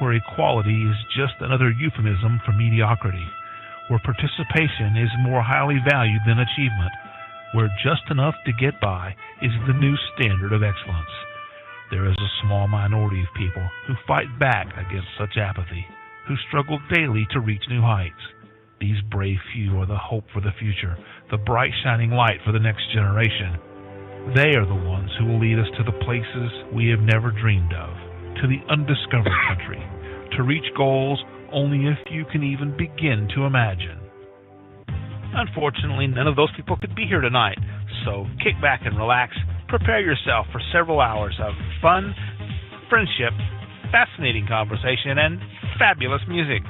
where equality is just another euphemism for mediocrity, where participation is more highly valued than achievement, where just enough to get by is the new standard of excellence. There is a small minority of people who fight back against such apathy, who struggle daily to reach new heights. These brave few are the hope for the future, the bright shining light for the next generation. They are the ones who will lead us to the places we have never dreamed of, to the undiscovered country, to reach goals only a few can even begin to imagine. Unfortunately, none of those people could be here tonight, so kick back and relax. Prepare yourself for several hours of fun, friendship, fascinating conversation, and fabulous music.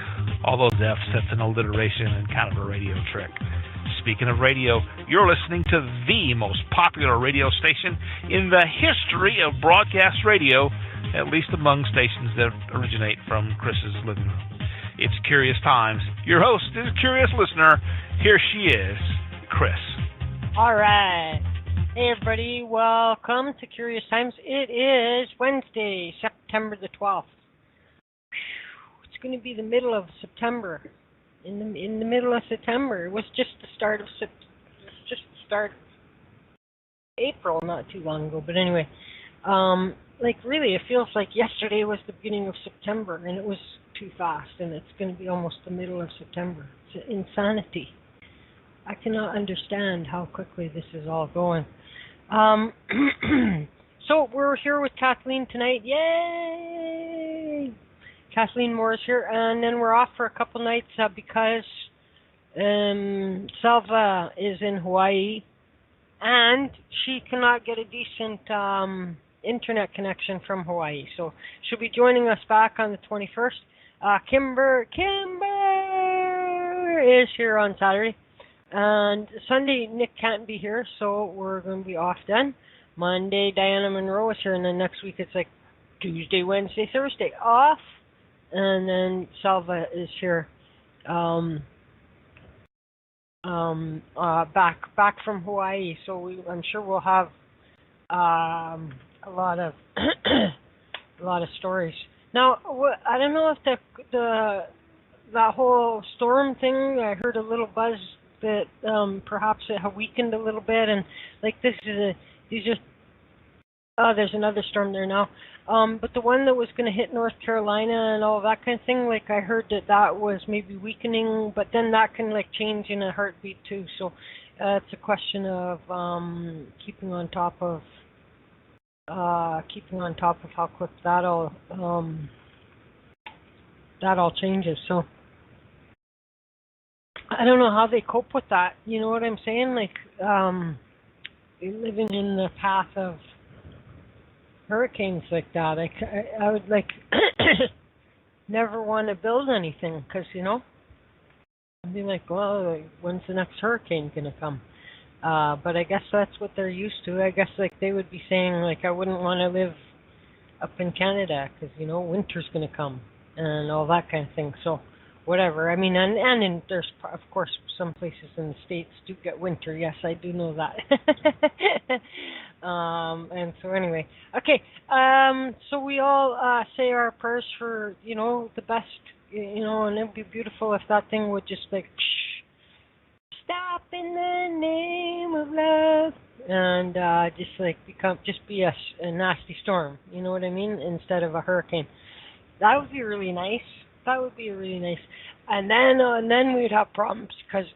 All those F's, that's an alliteration and kind of a radio trick. Speaking of radio, you're listening to the most popular radio station in the history of broadcast radio, at least among stations that originate from Chris's living room. It's Curious Times. Your host is a curious listener. Here she is, Chris. All right. Hey, everybody. Welcome to Curious Times. It is Wednesday, September the 12th. It's going to be the middle of September. In the middle of September. It was just the start of April, not too long ago. But anyway, really, it feels like yesterday was the beginning of September, and it was too fast, and it's going to be almost the middle of September. It's insanity. I cannot understand how quickly this is all going. So we're here with Kathleen tonight. Yay! Kathleen Moore is here, and then we're off for a couple nights because Selva is in Hawaii, and she cannot get a decent internet connection from Hawaii. So she'll be joining us back on the 21st. Kimber is here on Saturday. And Sunday, Nick can't be here, so we're going to be off then. Monday, Diana Monroe is here, and then next week it's like Tuesday, Wednesday, Thursday off. And then Salva is here back from Hawaii, so I'm sure we'll have a lot of stories. Now, I don't know if that whole storm thing, I heard a little buzz that perhaps it had weakened a little bit, and like there's another storm there now. But the one that was going to hit North Carolina and all that kind of thing, like I heard that was maybe weakening, but then that can like change in a heartbeat too. So it's a question of keeping on top of how quick that all changes. So I don't know how they cope with that. You know what I'm saying? Like living in the path of hurricanes like that, I would like never want to build anything because, you know, I'd be like, well, when's the next hurricane going to come? But I guess that's what they're used to. I guess like they would be saying like I wouldn't want to live up in Canada because, you know, winter's going to come and all that kind of thing. So whatever. I mean, and there's of course some places in the States do get winter. Yes, I do know that. And so anyway, okay. So we all say our prayers for, you know, the best, you know, and it'd be beautiful if that thing would just like stop in the name of love and just be a nasty storm. You know what I mean? Instead of a hurricane. That would be really nice. That would be really nice. And then we'd have problems because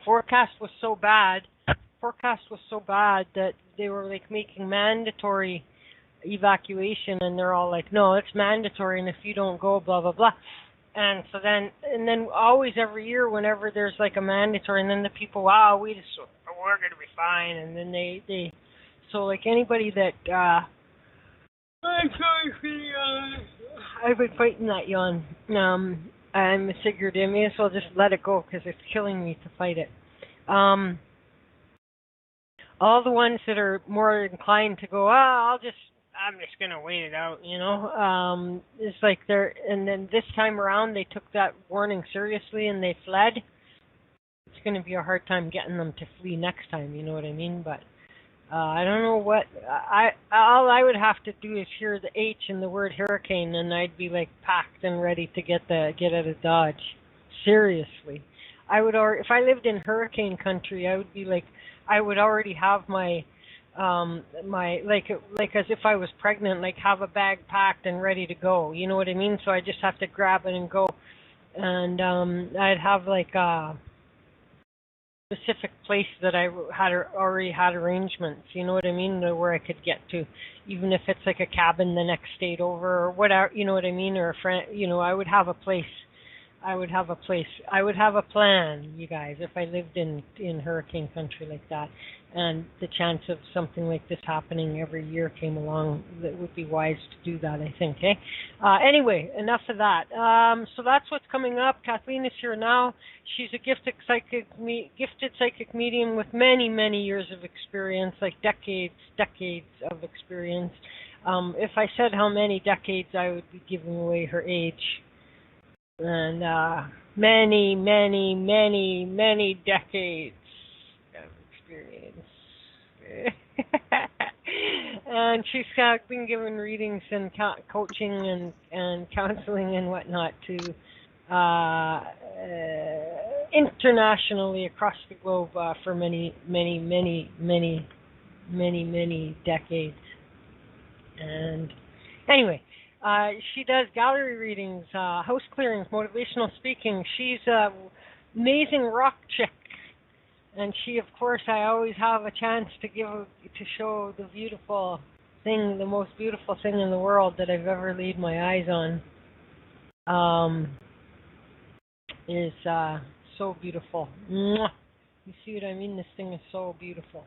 forecast was so bad that they were like making mandatory evacuation, and they're all like, no, it's mandatory, and if you don't go, blah blah blah. And so then always every year whenever there's like a mandatory, and then the people, wow, we're gonna be fine, and then they so like anybody that I'm sorry for the yawn. I've been fighting that yawn. I'm figured I may as well just let it go because it's killing me to fight it. All the ones that are more inclined to go, I'm just gonna wait it out, you know. It's like and then this time around they took that warning seriously and they fled. It's gonna be a hard time getting them to flee next time, you know what I mean? But I don't know what all I would have to do is hear the H in the word hurricane, and I'd be like packed and ready to get out of Dodge. Seriously, I would already, if I lived in hurricane country, I would be like, I would already have my my like as if I was pregnant, like have a bag packed and ready to go. You know what I mean? So I just have to grab it and go, and I'd have like specific place that I had already had arrangements, you know what I mean, where I could get to, even if it's like a cabin the next state over or whatever, you know what I mean, or a friend, you know, I would have a place. I would have a place. I would have a plan, you guys, if I lived in hurricane country like that. And the chance of something like this happening every year came along, that would be wise to do that, I think. Eh? Anyway, enough of that. So that's what's coming up. Kathleen is here now. She's a gifted psychic medium with many, many years of experience, like decades of experience. If I said how many decades, I would be giving away her age. And many, many, many, many decades of experience. And she's been given readings and coaching and counseling and whatnot to internationally across the globe for many, many, many, many, many, many decades. And anyway, she does gallery readings, house clearings, motivational speaking. She's an amazing rock chick. And she, of course, I always have a chance to show the beautiful thing, the most beautiful thing in the world that I've ever laid my eyes on. Is so beautiful. Mwah. You see what I mean? This thing is so beautiful.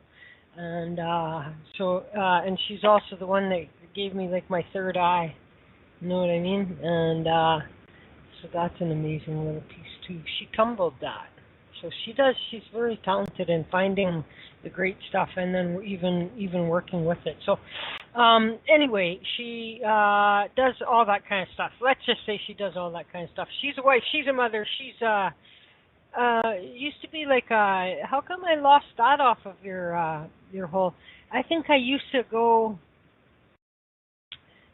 And and she's also the one that gave me like my third eye. You know what I mean? And so that's an amazing little piece too. She tumbled that. So she's very talented in finding the great stuff and then even working with it. So anyway, she does all that kind of stuff. Let's just say she does all that kind of stuff. She's a wife, she's a mother, she's used to be like how come I lost that off of your whole, I think I used to go,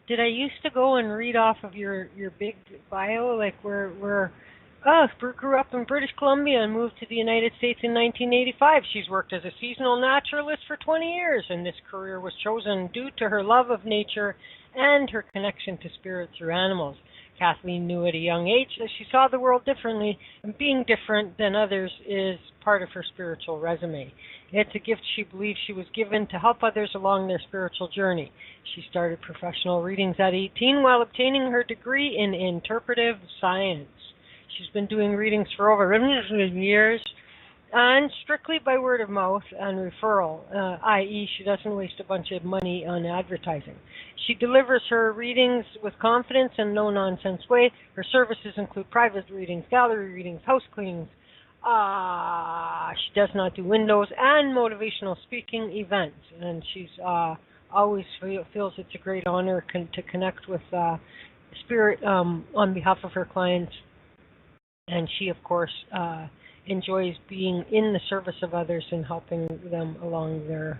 did I used to go and read off of your big bio, like where grew up in British Columbia and moved to the United States in 1985. She's worked as a seasonal naturalist for 20 years, and this career was chosen due to her love of nature and her connection to spirit through animals. Kathleen knew at a young age that she saw the world differently, and being different than others is part of her spiritual resume. It's a gift she believes she was given to help others along their spiritual journey. She started professional readings at 18 while obtaining her degree in interpretive science. She's been doing readings for over years, and strictly by word of mouth and referral, i.e. she doesn't waste a bunch of money on advertising. She delivers her readings with confidence and no-nonsense way. Her services include private readings, gallery readings, house cleanings. She does not do windows and motivational speaking events, and she's always feels it's a great honor to connect with spirit on behalf of her clients. And she, of course, enjoys being in the service of others and helping them along their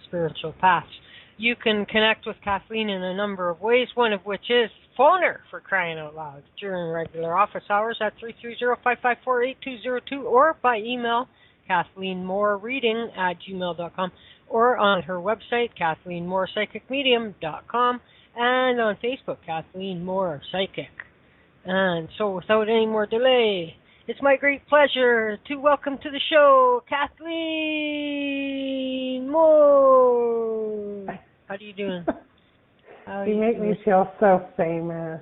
spiritual paths. You can connect with Kathleen in a number of ways, one of which is phone her, for crying out loud, during regular office hours at 330-554-8202 or by email, KathleenMooreReading@gmail.com, or on her website, KathleenMoorePsychicMedium.com, and on Facebook, Kathleen Moore Psychic. And so without any more delay, it's my great pleasure to welcome to the show Kathleen Moore. How are you doing? You make me feel so famous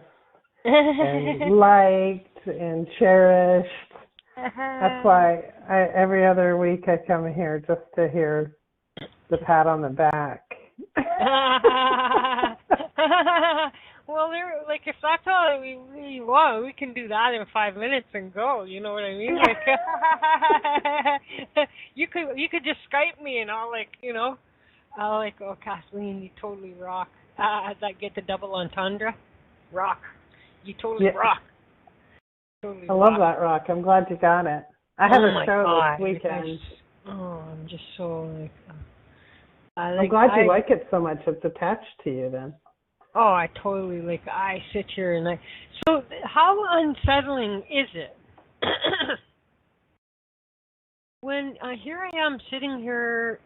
and liked and cherished. That's why every other week I come here just to hear the pat on the back. Well, like if that's all we really want, we can do that in 5 minutes and go. You know what I mean? Like, you could just Skype me and I'll oh Kathleen, you totally rock. That get the double entendre, rock. You totally rock. Totally I love that rock. I'm glad you got it. I have a show this weekend. I'm just so like. I'm glad you like it so much. It's attached to you then. Oh, I totally I sit here and so how unsettling is it? When here I am sitting here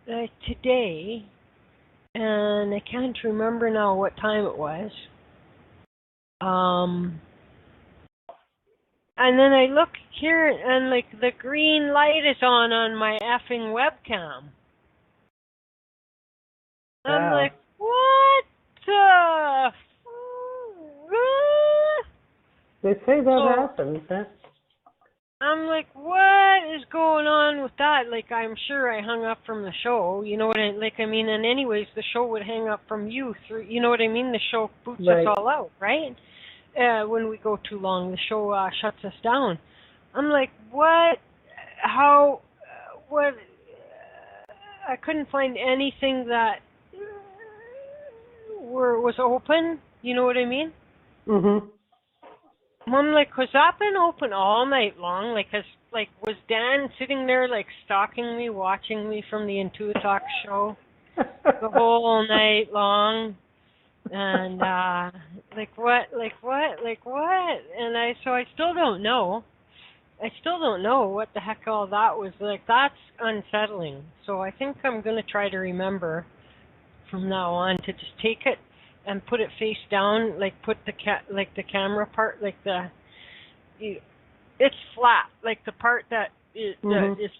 today, and I can't remember now what time it was. And then I look here, and the green light is on my effing webcam. Wow. I'm like, what the? They say that happens, huh? I'm like, what is going on with that? I'm sure I hung up from the show. You know what I mean? And anyways, the show would hang up from you through. You know what I mean? The show boots us all out, right? When we go too long, the show shuts us down. I'm like, what? How? What? I couldn't find anything that was open. You know what I mean? Mhm. I'm like, was that been open all night long? Was Dan sitting there stalking me, watching me from the IntuiTalks show the whole night long? And what? And I still don't know. I still don't know what the heck all that was like. That's unsettling. So I think I'm gonna try to remember from now on to just take it and put it face down, put the the camera part, it's flat, the part that is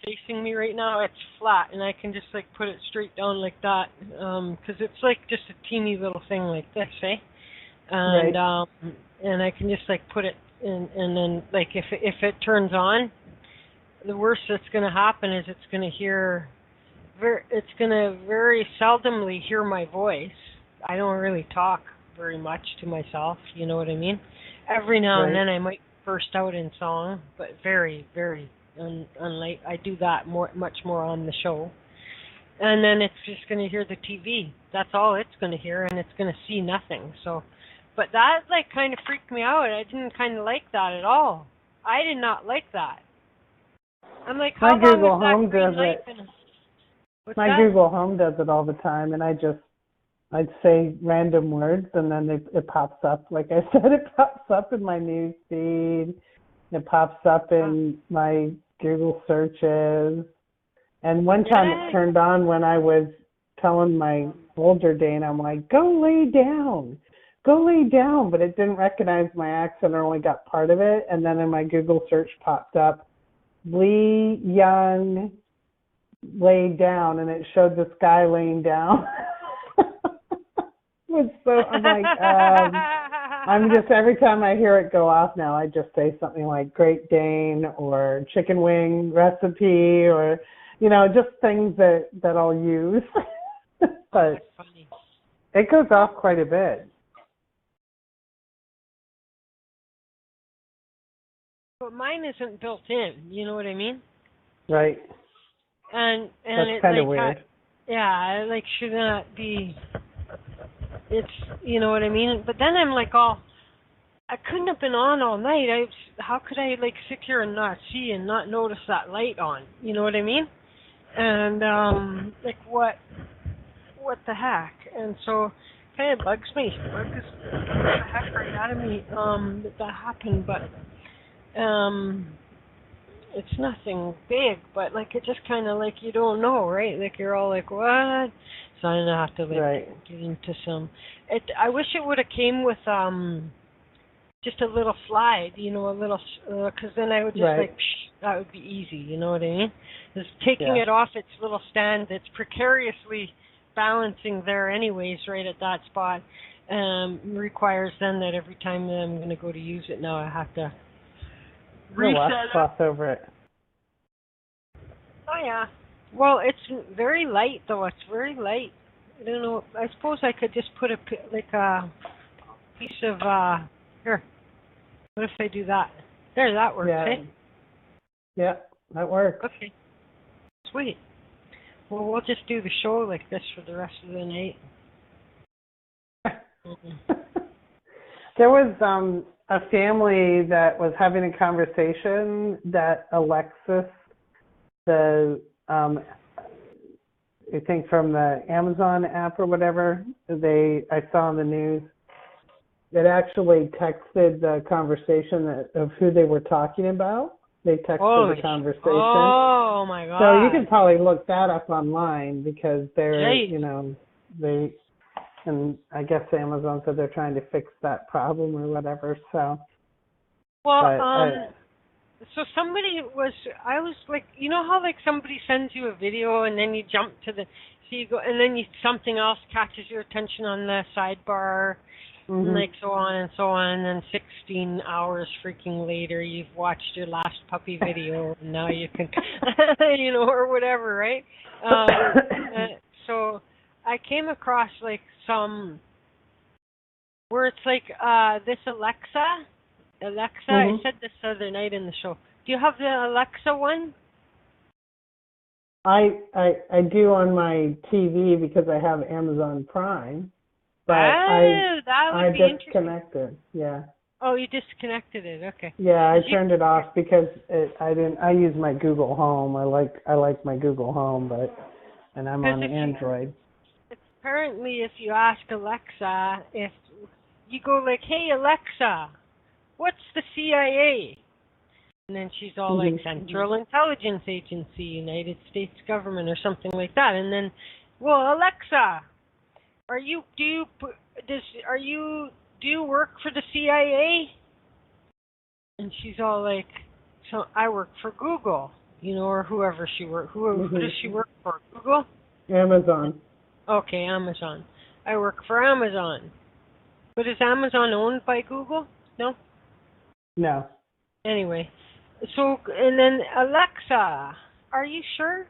facing me right now, it's flat, and I can just put it straight down like that, because it's just a teeny little thing like this, eh? And and I can just put it in, and then if it turns on, the worst that's gonna happen is it's gonna very seldomly hear my voice. I don't really talk very much to myself, you know what I mean? Every now and then I might burst out in song, but very, very unlike. I do that much more on the show. And then it's just going to hear the TV. That's all it's going to hear, and it's going to see nothing. So, but that kind of freaked me out. I didn't kind of like that at all. I did not like that. I'm like, how my Google long Home is that green does light it. My Google Home does it all the time, and I'd say random words, and then it pops up. Like I said, it pops up in my news feed. It pops up in my Google searches. And one time it turned on when I was telling my older Dane, I'm like, go lay down. But it didn't recognize my accent or only got part of it. And then in my Google search popped up, Lee Young laid down, and it showed this guy laying down. I'm like, I'm just, every time I hear it go off now, I just say something like Great Dane or chicken wing recipe or, just things that I'll use. But it goes off quite a bit. But mine isn't built in, you know what I mean? Right. And that's kind of weird. Yeah, should not be. It's, you know what I mean? But then I'm I couldn't have been on all night. How could I sit here and not see and not notice that light on? You know what I mean? And what the heck? And so it kind of bugs me. Bugs the heck right out of me that happened. But it's nothing big. But it just kind of you don't know, right? You're all what? So I'm gonna have to get into some. I wish it would have came with just a little slide, a little, because then I would just that would be easy, you know what I mean? Just taking it off its little stand that's precariously balancing there, anyways, right at that spot, requires then that every time that I'm gonna go to use it now, I have to reset cloth over it. Oh yeah. Well, it's very light, though. It's very light. I don't know. I suppose I could just put a piece of here. What if I do that? There, that works. Eh? Yeah, that works. Okay. Sweet. Well, we'll just do the show like this for the rest of the night. There was a family that was having a conversation that Alexis, I think from the Amazon app or whatever, I saw in the news, it actually texted the conversation of who they were talking about. They texted the conversation. Oh my God! So you can probably look that up online because they're, Right. and I guess Amazon said they're trying to fix that problem or whatever. So. Well, so I was like, you know how like somebody sends you a video and then you jump to so you go, and then something else catches your attention on the sidebar, and like so on and so on, and then 16 hours freaking later, you've watched your last puppy video, and now you can, or whatever, right? So I came across like some where it's like this Alexa, I said this the other night in the show. Do you have the Alexa one? I do on my TV because I have Amazon Prime, but I disconnected. Yeah. Oh, you disconnected it. Okay. Yeah, I turned it off because I use my Google Home. I like my Google Home, and I'm on Android. Apparently, if you ask Alexa, if you go like, "Hey Alexa, what's the CIA?" And then she's all like Central Intelligence Agency, United States Government, or something like that. And then, well, Alexa, do you work for the CIA? And she's all like, so I work for Google, or whoever she works. Who does she work for? Google? Amazon. Okay, Amazon. I work for Amazon. But is Amazon owned by Google? No? No. Anyway, so, and then Alexa, are you sure?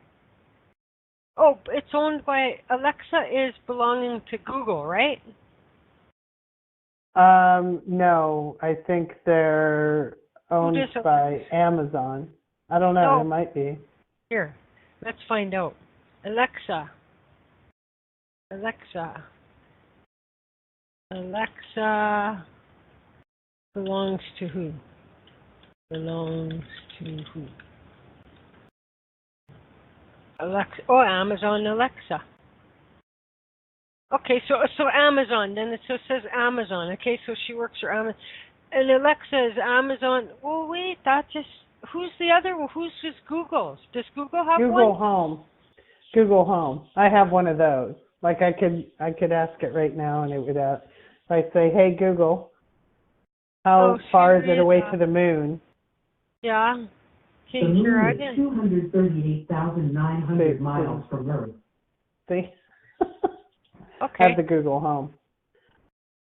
Oh, it's owned by, Alexa is belonging to Google, right? No, I think they're owned by Amazon. I don't know, No. It might be. Here, let's find out. Alexa belongs to who? Belongs to who? Alexa. Oh, Amazon Alexa. Okay, so Amazon. Then it says Amazon. Okay, so she works for Amazon. And Alexa is Amazon. Well, wait, who's the other one? Who's just Google's? Does Google have one? Google Home. I have one of those. Like I could ask it right now, and it would if I say, "Hey Google, how far is it away to the moon?" Yeah. The moon is 238,900 miles from Earth. See? Okay. I have the Google Home.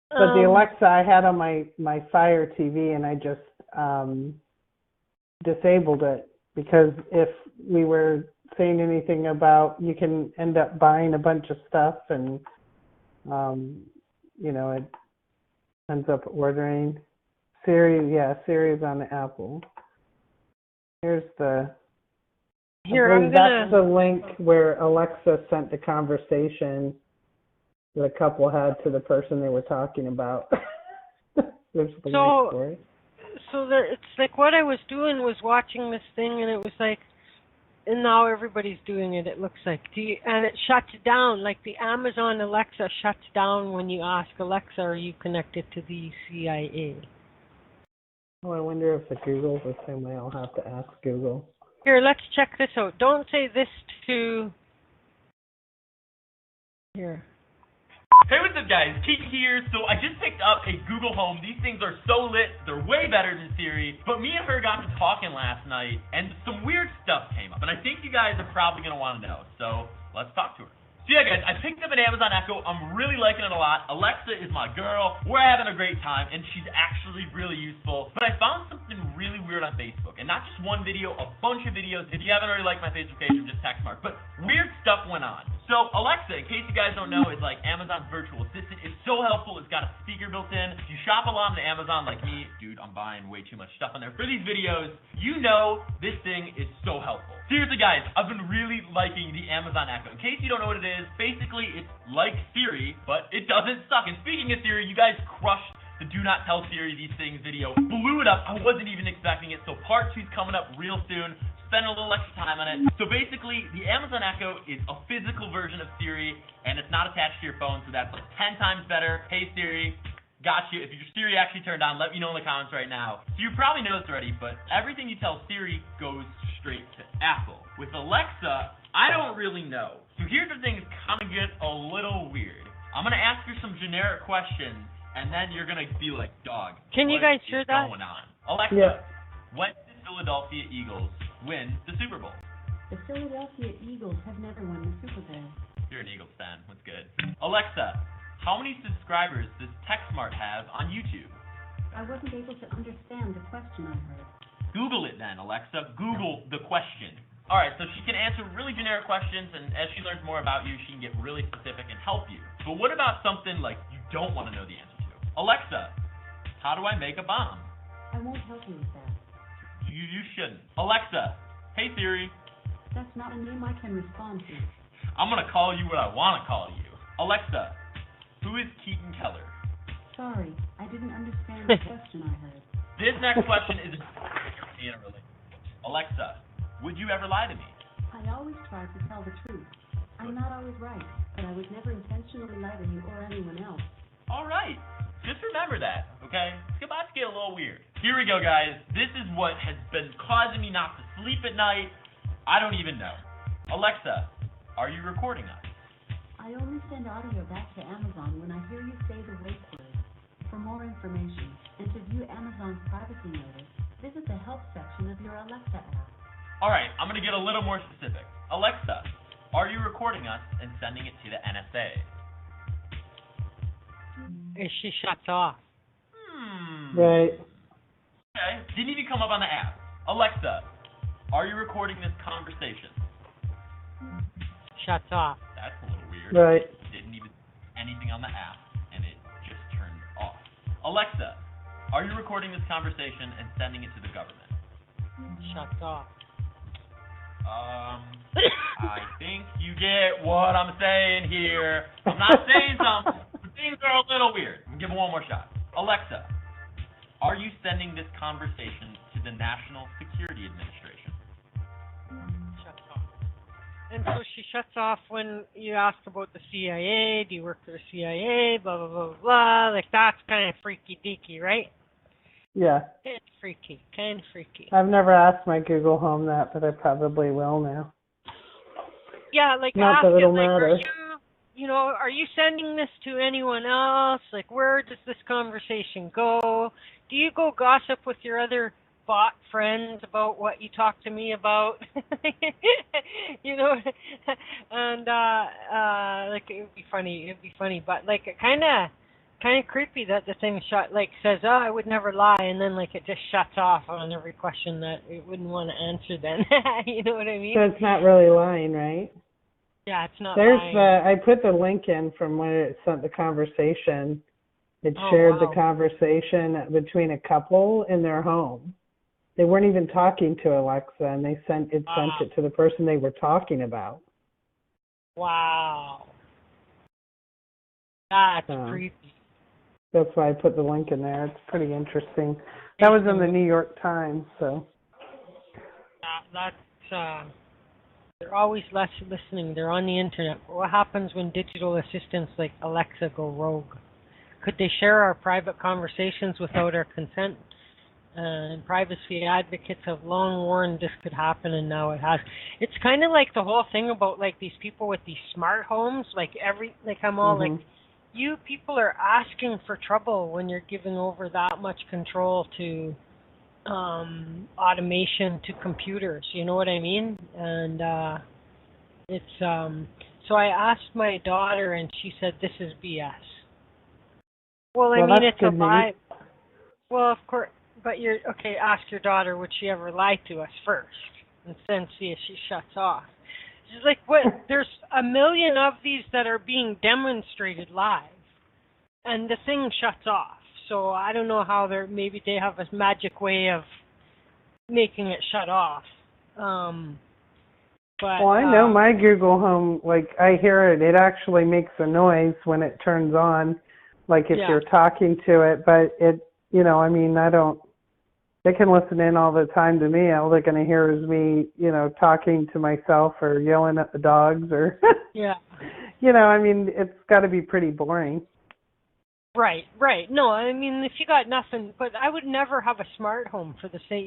But the Alexa I had on my Fire TV, and I just disabled it because if we were saying anything about, you can end up buying a bunch of stuff, and it ends up ordering. Siri's on the Apple. Here's that's the link where Alexa sent the conversation that a couple had to the person they were talking about. There's the link for it. So it's like what I was doing was watching this thing, and it was like, and now everybody's doing it, it looks like. And it shuts down, like the Amazon Alexa shuts down when you ask Alexa, are you connected to the CIA? Oh, I wonder if the Google's the same way. I'll have to ask Google. Here, let's check this out. Don't say this to... Here. Hey, what's up guys? Keith here. So I just picked up a Google Home. These things are so lit. They're way better than Siri. But me and her got to talking last night, and some weird stuff came up. And I think you guys are probably going to want to know. So let's talk to her. So yeah, guys, I picked up an Amazon Echo. I'm really liking it a lot. Alexa is my girl. We're having a great time, and she's actually really useful. But I found something really weird on Facebook, and not just one video, a bunch of videos. If you haven't already liked my Facebook page, I'm just text mark. But weird stuff went on. So Alexa, in case you guys don't know, is like Amazon's virtual assistant. It's so helpful. It's got a speaker built in. If you shop a lot on Amazon like me, dude, I'm buying way too much stuff on there for these videos. You know this thing is so helpful. Seriously, guys, I've been really liking the Amazon Echo. In case you don't know what it is, basically it's like Siri, but it doesn't suck. And speaking of Siri, you guys crushed the Do Not Tell Siri These Things video. Blew it up. I wasn't even expecting it. So part 2's coming up real soon. spend a little extra time on it. So basically, the Amazon Echo is a physical version of Siri, and it's not attached to your phone, so that's like 10 times better. Hey Siri, got you. If your Siri actually turned on, let me know in the comments right now. So you probably know this already, but everything you tell Siri goes straight to Apple. With Alexa, I don't really know. So here's where things kind of get a little weird. I'm going to ask you some generic questions, and then you're going to be like, dog, can you guys hear that? What's going on? Alexa, Yeah. when did Philadelphia Eagles win the Super Bowl? The Philadelphia Eagles have never won the Super Bowl. You're an Eagles fan. That's good. Alexa, how many subscribers does TechSmart have on YouTube? I wasn't able to understand the question I heard. Google it then, Alexa. Google the question. All right, so she can answer really generic questions, and as she learns more about you, she can get really specific and help you. But what about something like you don't want to know the answer to? Alexa, how do I make a bomb? I won't help you with that. You shouldn't. Alexa, hey Siri. That's not a name I can respond to. I'm going to call you what I want to call you. Alexa, who is Keaton Keller? Sorry, I didn't understand the question I heard. This next question is in a relationship. Alexa, would you ever lie to me? I always try to tell the truth. I'm not always right, but I would never intentionally lie to you or anyone else. All right. Just remember that, okay? It's about to get a little weird. Here we go, guys. This is what has been causing me not to sleep at night. I don't even know. Alexa, are you recording us? I only send audio back to Amazon when I hear you say the wake word. For more information and to view Amazon's privacy notice, visit the help section of your Alexa app. All right, I'm going to get a little more specific. Alexa, are you recording us and sending it to the NSA? If she shuts off. Right. Okay, didn't even come up on the app. Alexa, are you recording this conversation? Shuts off. That's a little weird. Right. Didn't even anything on the app, and it just turned off. Alexa, are you recording this conversation and sending it to the government? Shuts off. I think you get what I'm saying here. I'm not saying something, but things are a little weird. I'm giving one more shot. Alexa, are you sending this conversation to the National Security Administration? Shuts off. And so she shuts off when you ask about the CIA. Do you work for the CIA? Blah, blah, blah, blah. Like, that's kind of freaky deaky, right? Yeah. It's freaky. Kind of freaky. I've never asked my Google Home that, but I probably will now. Yeah, like, Not ask that it, it'll like, matter. are you sending this to anyone else? Like, where does this conversation go? Do you go gossip with your other bot friends about what you talk to me about? And like, it would be funny, but like, it kind of creepy that the thing says, oh, I would never lie, and then like it just shuts off on every question that it wouldn't want to answer then. You know what I mean? So it's not really lying, right? Yeah, it's not There's lying. I put the link in from when it sent the conversation. It shared the conversation between a couple in their home. They weren't even talking to Alexa, and they sent it to the person they were talking about. Wow. That's creepy. That's why I put the link in there. It's pretty interesting. That was in the New York Times, so. They're always less listening. They're on the internet. What happens when digital assistants like Alexa go rogue? Could they share our private conversations without our consent? And privacy advocates have long warned this could happen, and now it has. It's kind of like the whole thing about like these people with these smart homes. I'm all like, you people are asking for trouble when you're giving over that much control to automation, to computers. You know what I mean? And it's so I asked my daughter, and she said this is BS. Well, I mean, it's a lie. Well, of course, but ask your daughter, would she ever lie to us first, and then see if she shuts off. She's like, what? There's a million of these that are being demonstrated live, and the thing shuts off. So I don't know how maybe they have a magic way of making it shut off. But I know my Google Home, like I hear it. It actually makes a noise when it turns on, like if you're talking to it. But it, I mean, I don't they can listen in all the time to me. All they're going to hear is me, talking to myself or yelling at the dogs or, Yeah. I mean, it's got to be pretty boring. Right. No, I mean, if you got nothing, but I would never have a smart home for the sake,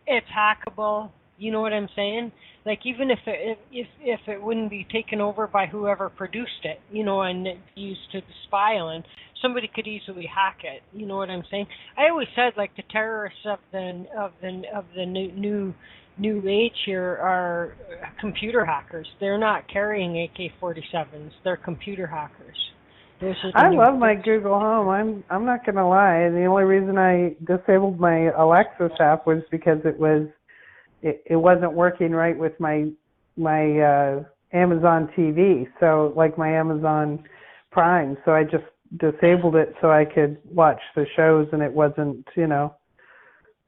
it's hackable. You know what I'm saying? Like, even if it wouldn't be taken over by whoever produced it, and used to spy on, somebody could easily hack it. You know what I'm saying? I always said, like, the terrorists of the new age here are computer hackers. They're not carrying AK-47s. They're computer hackers. I love my Google Home. I'm not going to lie. The only reason I disabled my Alexa app was because it wasn't working right with my Amazon TV. So, like my Amazon Prime. So I just disabled it so I could watch the shows, and it wasn't, It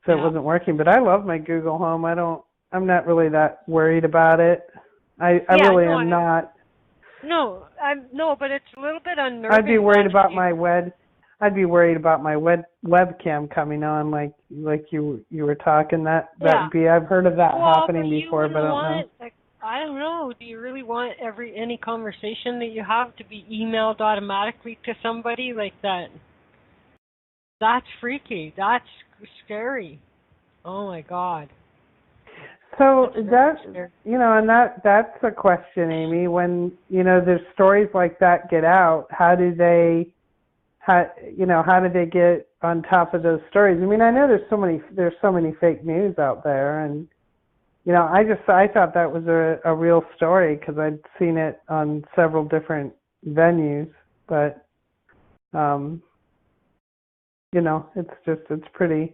wasn't working. But I love my Google Home. I'm not really that worried about it. I really am not. No, but it's a little bit unnerving. I'd be worried about my webcam coming on, like you were talking. That'd be. I've heard of that happening before, but I don't know. I don't know. Do you really want any conversation that you have to be emailed automatically to somebody like that? That's freaky. That's scary. Oh my God. So that's that's a question, Amy. When there's stories like that get out, how do they get on top of those stories? I mean, I know there's so many fake news out there, and I thought that was a real story because I'd seen it on several different venues, but it's pretty.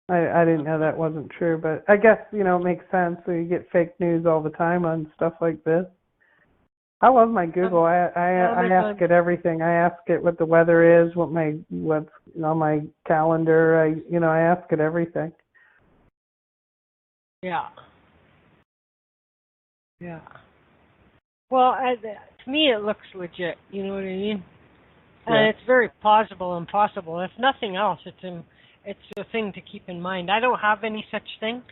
I didn't know that wasn't true, but I guess, it makes sense. So you get fake news all the time on stuff like this. I love my Google. I ask it everything. I ask it what the weather is, what's on my calendar. I ask it everything. Yeah. Well, to me it looks legit. You know what I mean? Yeah. And it's very plausible and possible. If nothing else, it's a thing to keep in mind. I don't have any such thing.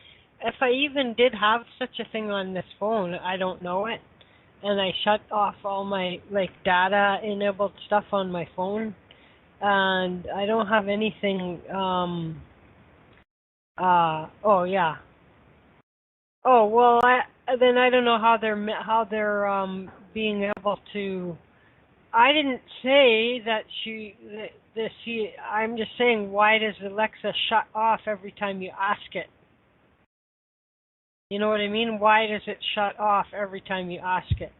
If I even did have such a thing on this phone, I don't know it. And I shut off all my data-enabled stuff on my phone. And I don't have anything, Oh, well, then I don't know how they're being able to. I didn't say that I'm just saying, why does Alexa shut off every time you ask it? You know what I mean? Why does it shut off every time you ask it?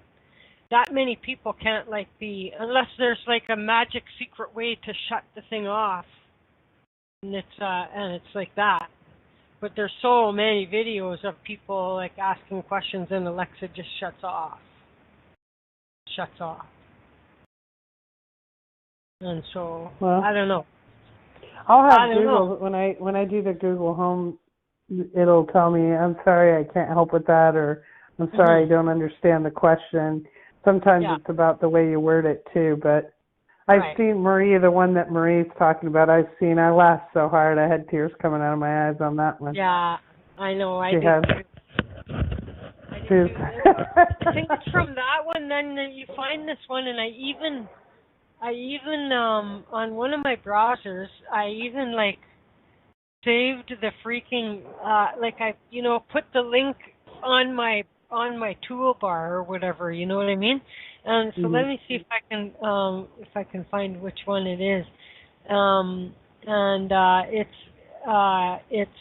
That many people can't unless there's like a magic secret way to shut the thing off. And it's like that. But there's so many videos of people like asking questions and Alexa just shuts off. And so, I don't know. I'll have Google when I do the Google Home. It'll tell me, I'm sorry, I can't help with that, or I'm sorry, I don't understand the question. Sometimes it's about the way you word it too. But I've seen Marie, the one that Marie's talking about. I laughed so hard I had tears coming out of my eyes on that one. Yeah, I know. I think it's from that one. Then you find this one, and I even on one of my browsers, I even saved the freaking I put the link on my toolbar or whatever, you know what I mean? And so let me see if I can find which one it is. It's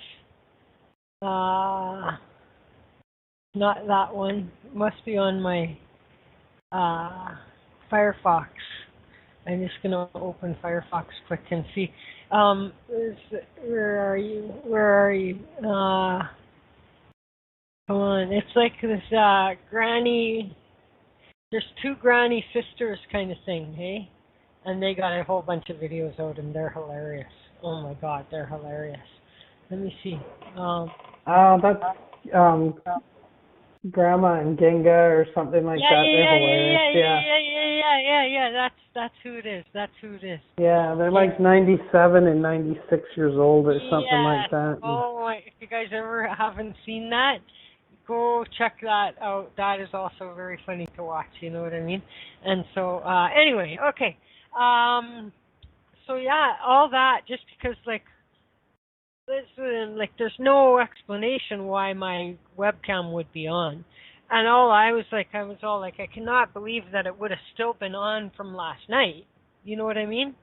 not that one. It must be on my Firefox. I'm just going to open Firefox quick and see. Where are you? Come on. It's like this granny. There's two granny sisters kind of thing, hey? And they got a whole bunch of videos out, and they're hilarious. Oh my God, they're hilarious. Let me see. That's Grandma and Genga or something like that. They're hilarious. Yeah. That's who it is. That's who it is. Yeah, they're like 97 and 96 years old or something like that. Oh, if you guys ever haven't seen that, go check that out. That is also very funny to watch. You know what I mean? And so, anyway, okay. So yeah, all that just because there's no explanation why my webcam would be on. And I was all like, I cannot believe that it would have still been on from last night. You know what I mean?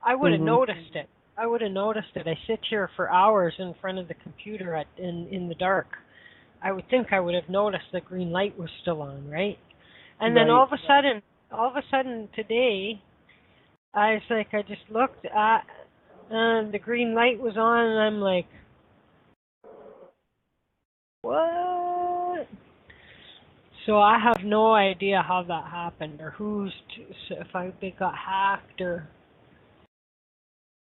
I would have noticed it. I sit here for hours in front of the computer in the dark. I would think I would have noticed the green light was still on, right? And then all of a sudden today, I just looked at, and the green light was on, and I'm like, what? So I have no idea how that happened, or if they got hacked, or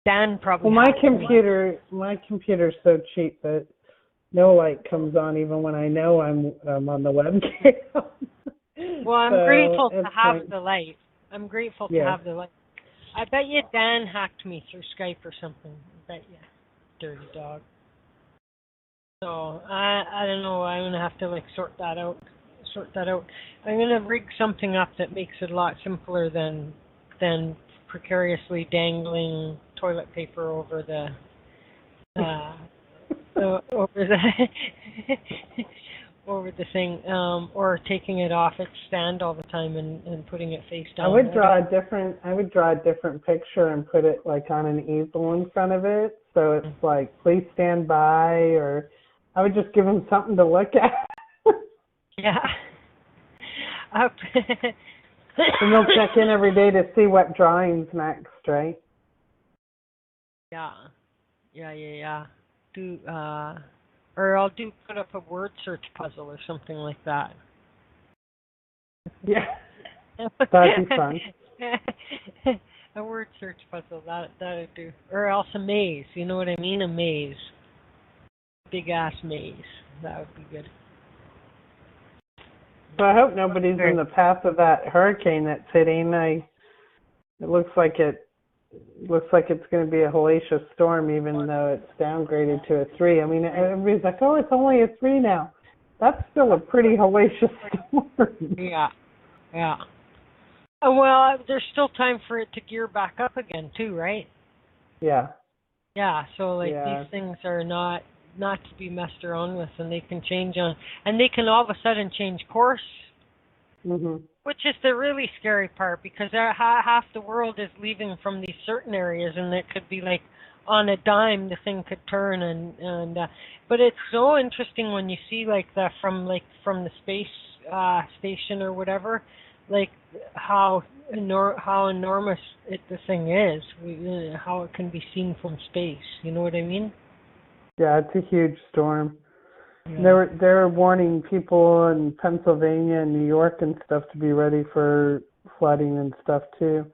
Dan probably. Well, my computer's so cheap that no light comes on even when I know I'm on the webcam. Well, I'm grateful to have the light. I'm grateful to have the light. I bet you Dan hacked me through Skype or something. I bet you, dirty dog. So I don't know. I'm gonna have to sort that out. I'm gonna rig something up that makes it a lot simpler than precariously dangling toilet paper over the over the thing, or taking it off its stand all the time and putting it face down. I would draw a different picture and put it on an easel in front of it, so it's please stand by, or I would just give them something to look at. Yeah. And they'll check in every day to see what drawing's next, right? Yeah. Or I'll put up a word search puzzle or something like that. Yeah. That'd be fun. A word search puzzle, that'd do. Or else a maze, you know what I mean? A maze. Big ass maze. That would be good. So I hope nobody's in the path of that hurricane that's hitting. It looks like it's going to be a hellacious storm, even though it's downgraded to a 3. I mean, everybody's like, oh, it's only a 3 now. That's still a pretty hellacious storm. Yeah. Well, there's still time for it to gear back up again, too, right? Yeah. Yeah, so these things are not to be messed around with, and they can change and they can all of a sudden change course, which is the really scary part, because half the world is leaving from these certain areas, and it could be on a dime the thing could turn, and but it's so interesting when you see from the space station or whatever, how enormous the thing is, how it can be seen from space. You know what I mean? Yeah, it's a huge storm. Yeah. They're warning people in Pennsylvania and New York and stuff to be ready for flooding and stuff too.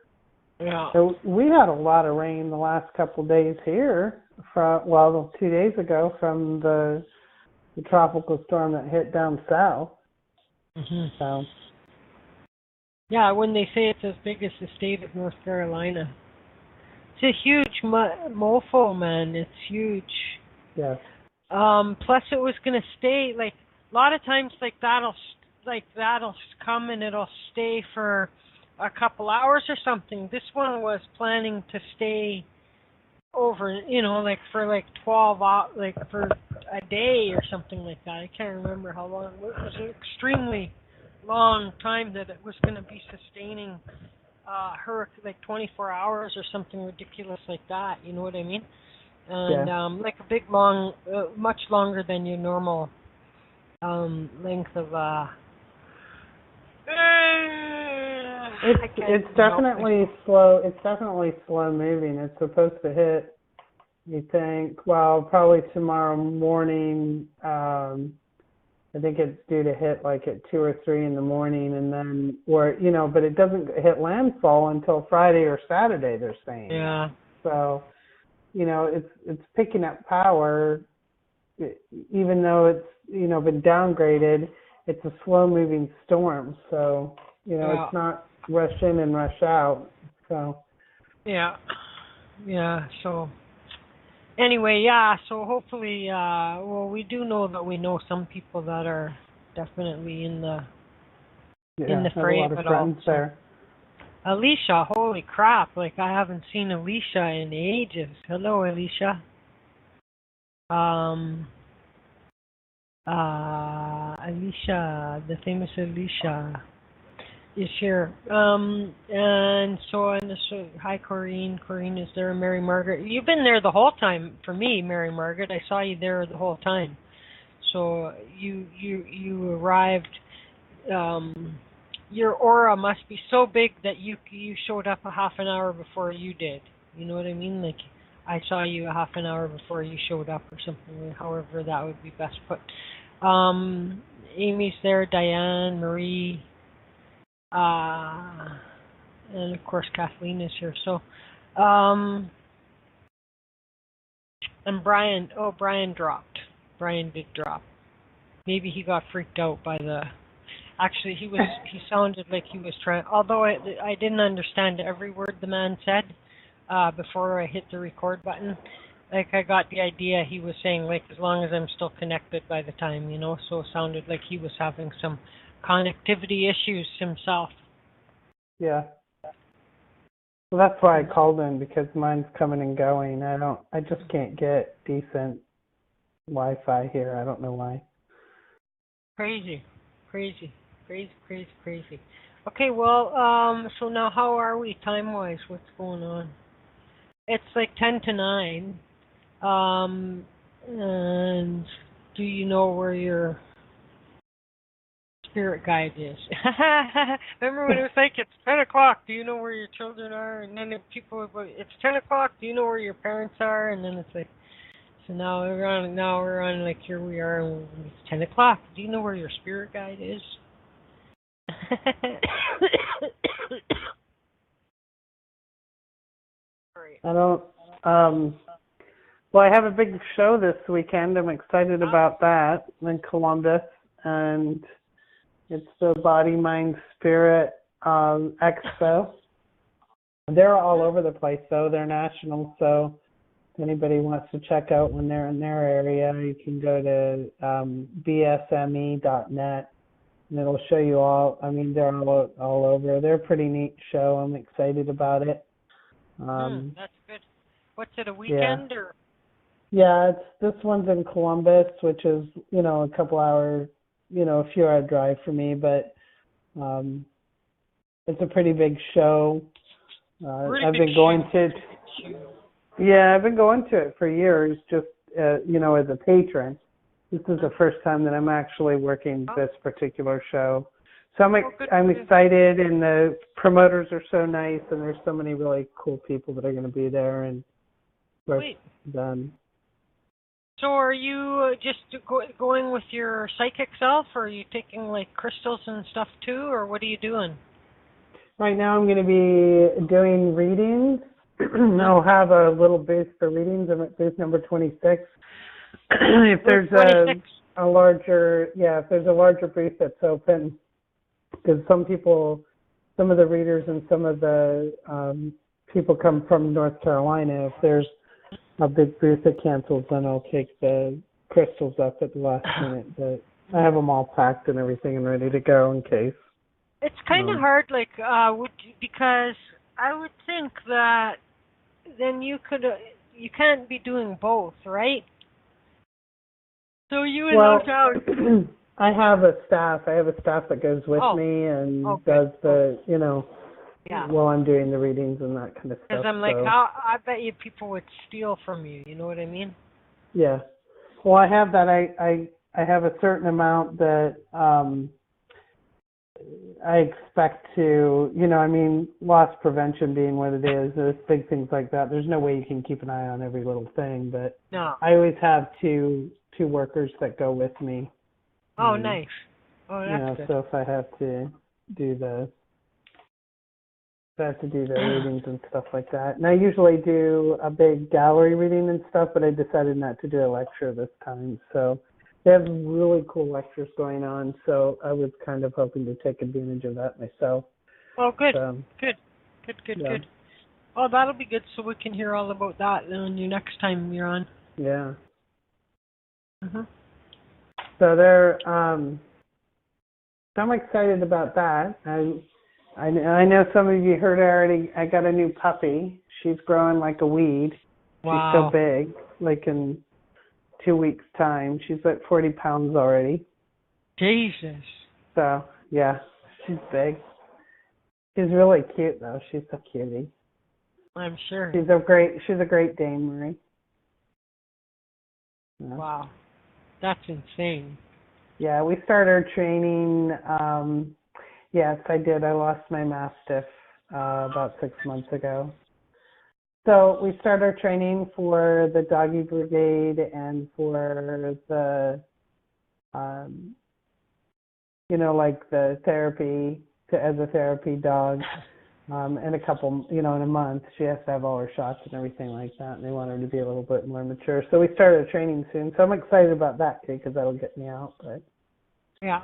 Yeah. So we had a lot of rain the last couple of days here, 2 days ago from the tropical storm that hit down south. So. Yeah, when they say it's as big as the state of North Carolina. It's a huge mofo, man. It's huge. Yeah. Plus, it was going to stay, a lot of times, that'll come and it'll stay for a couple hours or something. This one was planning to stay over, for 12 hours, for a day or something like that. I can't remember how long. It was an extremely long time that it was going to be sustaining her 24 hours or something ridiculous like that. You know what I mean? And a big long, much longer than your normal length of. It's definitely slow. It's definitely slow moving. It's supposed to hit, you think, probably tomorrow morning. I think it's due to hit at 2 or 3 in the morning, and then, but it doesn't hit landfall until Friday or Saturday, they're saying. Yeah. So, it's picking up power, even though it's, been downgraded. It's a slow moving storm, so, it's not rush in and rush out. So. Yeah. So anyway, so hopefully, well, we do know that we know some people that are definitely in the fray have a lot of friends there. Alicia, holy crap! Like I haven't seen Alicia in ages. Hello, Alicia. Alicia, the famous Alicia, is here. And so hi, Corrine. Corrine is there. Mary Margaret, you've been there the whole time for me, Mary Margaret. I saw you there the whole time. So you arrived. Your aura must be so big that you showed up a half an hour before you did. You know what I mean? Like I saw you a half an hour before you showed up or something. However, that would be best put. Amy's there. Diane, Marie. And of course Kathleen is here. So, and Brian. Oh, Brian dropped. Brian did drop. Maybe he got freaked out by the. Actually, he sounded like he was trying. Although I didn't understand every word the man said before I hit the record button. Like I got the idea he was saying, like as long as I'm still connected by the time, So it sounded like he was having some connectivity issues himself. Yeah. Well, that's why I called in, because mine's coming and going. I just can't get decent Wi-Fi here. I don't know why. Crazy. Okay, well, so now how are we time-wise? What's going on? It's like 10 to 9. And do you know where your spirit guide is? Remember when it was like, it's 10 o'clock, do you know where your children are? And then people would go, it's 10 o'clock, do you know where your parents are? And then it's like, so now we're on like, here we are, and it's 10 o'clock. Do you know where your spirit guide is? I don't, well, I have a big show this weekend. I'm excited about that in Columbus, and it's the Body, Mind, Spirit Expo. They're all over the place, though. They're national, so if anybody wants to check out when they're in their area, you can go to bsme.net, and it'll show you all. I mean, they're all over. They're a pretty neat show. I'm excited about it. That's good. What's it, a weekend or? Yeah, this one's in Columbus, which is, a couple hour, a few hour drive for me, but it's a pretty big show. I've been going to it for years, just, as a patron. This is the first time that I'm actually working this particular show. So I'm excited, and the promoters are so nice, and there's so many really cool people that are going to be there. And done. So are you just going with your psychic self, or are you taking like crystals and stuff too, or what are you doing? Right now I'm going to be doing readings. I'll have a little booth for readings. I'm at booth number 26. If there's a larger booth that's open, because some of the readers and some of the people come from North Carolina. If there's a big booth that cancels, then I'll take the crystals up at the last minute. But I have them all packed and everything and ready to go in case. It's kind of hard, like, because I would think that then you can't be doing both, right? So you would look out. I have a staff. That goes with me and does the, while I'm doing the readings and that kind of stuff. Because I'm like, I bet you people would steal from you. You know what I mean? Yeah. Well, I have that. I have a certain amount that I expect to, loss prevention being what it is. There's big things like that. There's no way you can keep an eye on every little thing, but no. I always have two workers that go with me. Oh, nice. Oh, that's good. So if I have to do the readings and stuff like that. And I usually do a big gallery reading and stuff, but I decided not to do a lecture this time. So they have really cool lectures going on, so I was kind of hoping to take advantage of that myself. Oh, good. So, Good. Oh, that'll be good, so we can hear all about that then you next time you're on. Yeah. Mhm. So they're, I'm excited about that. I know some of you heard already. I got a new puppy. She's growing like a weed. Wow. She's so big. Like in 2 weeks' time, she's like 40 pounds already. Jesus. So yeah, she's big. She's really cute though. She's a cutie. I'm sure. She's a great Dane, Marie. Yeah. Wow. That's insane. Yeah, we started training. Yes, I did. I lost my Mastiff about 6 months ago. So we started training for the doggy brigade and for the, like the therapy as a therapy dog. In a couple, in a month, she has to have all her shots and everything like that. And they want her to be a little bit more mature. So we started training soon. So I'm excited about that too, because that'll get me out. But yeah.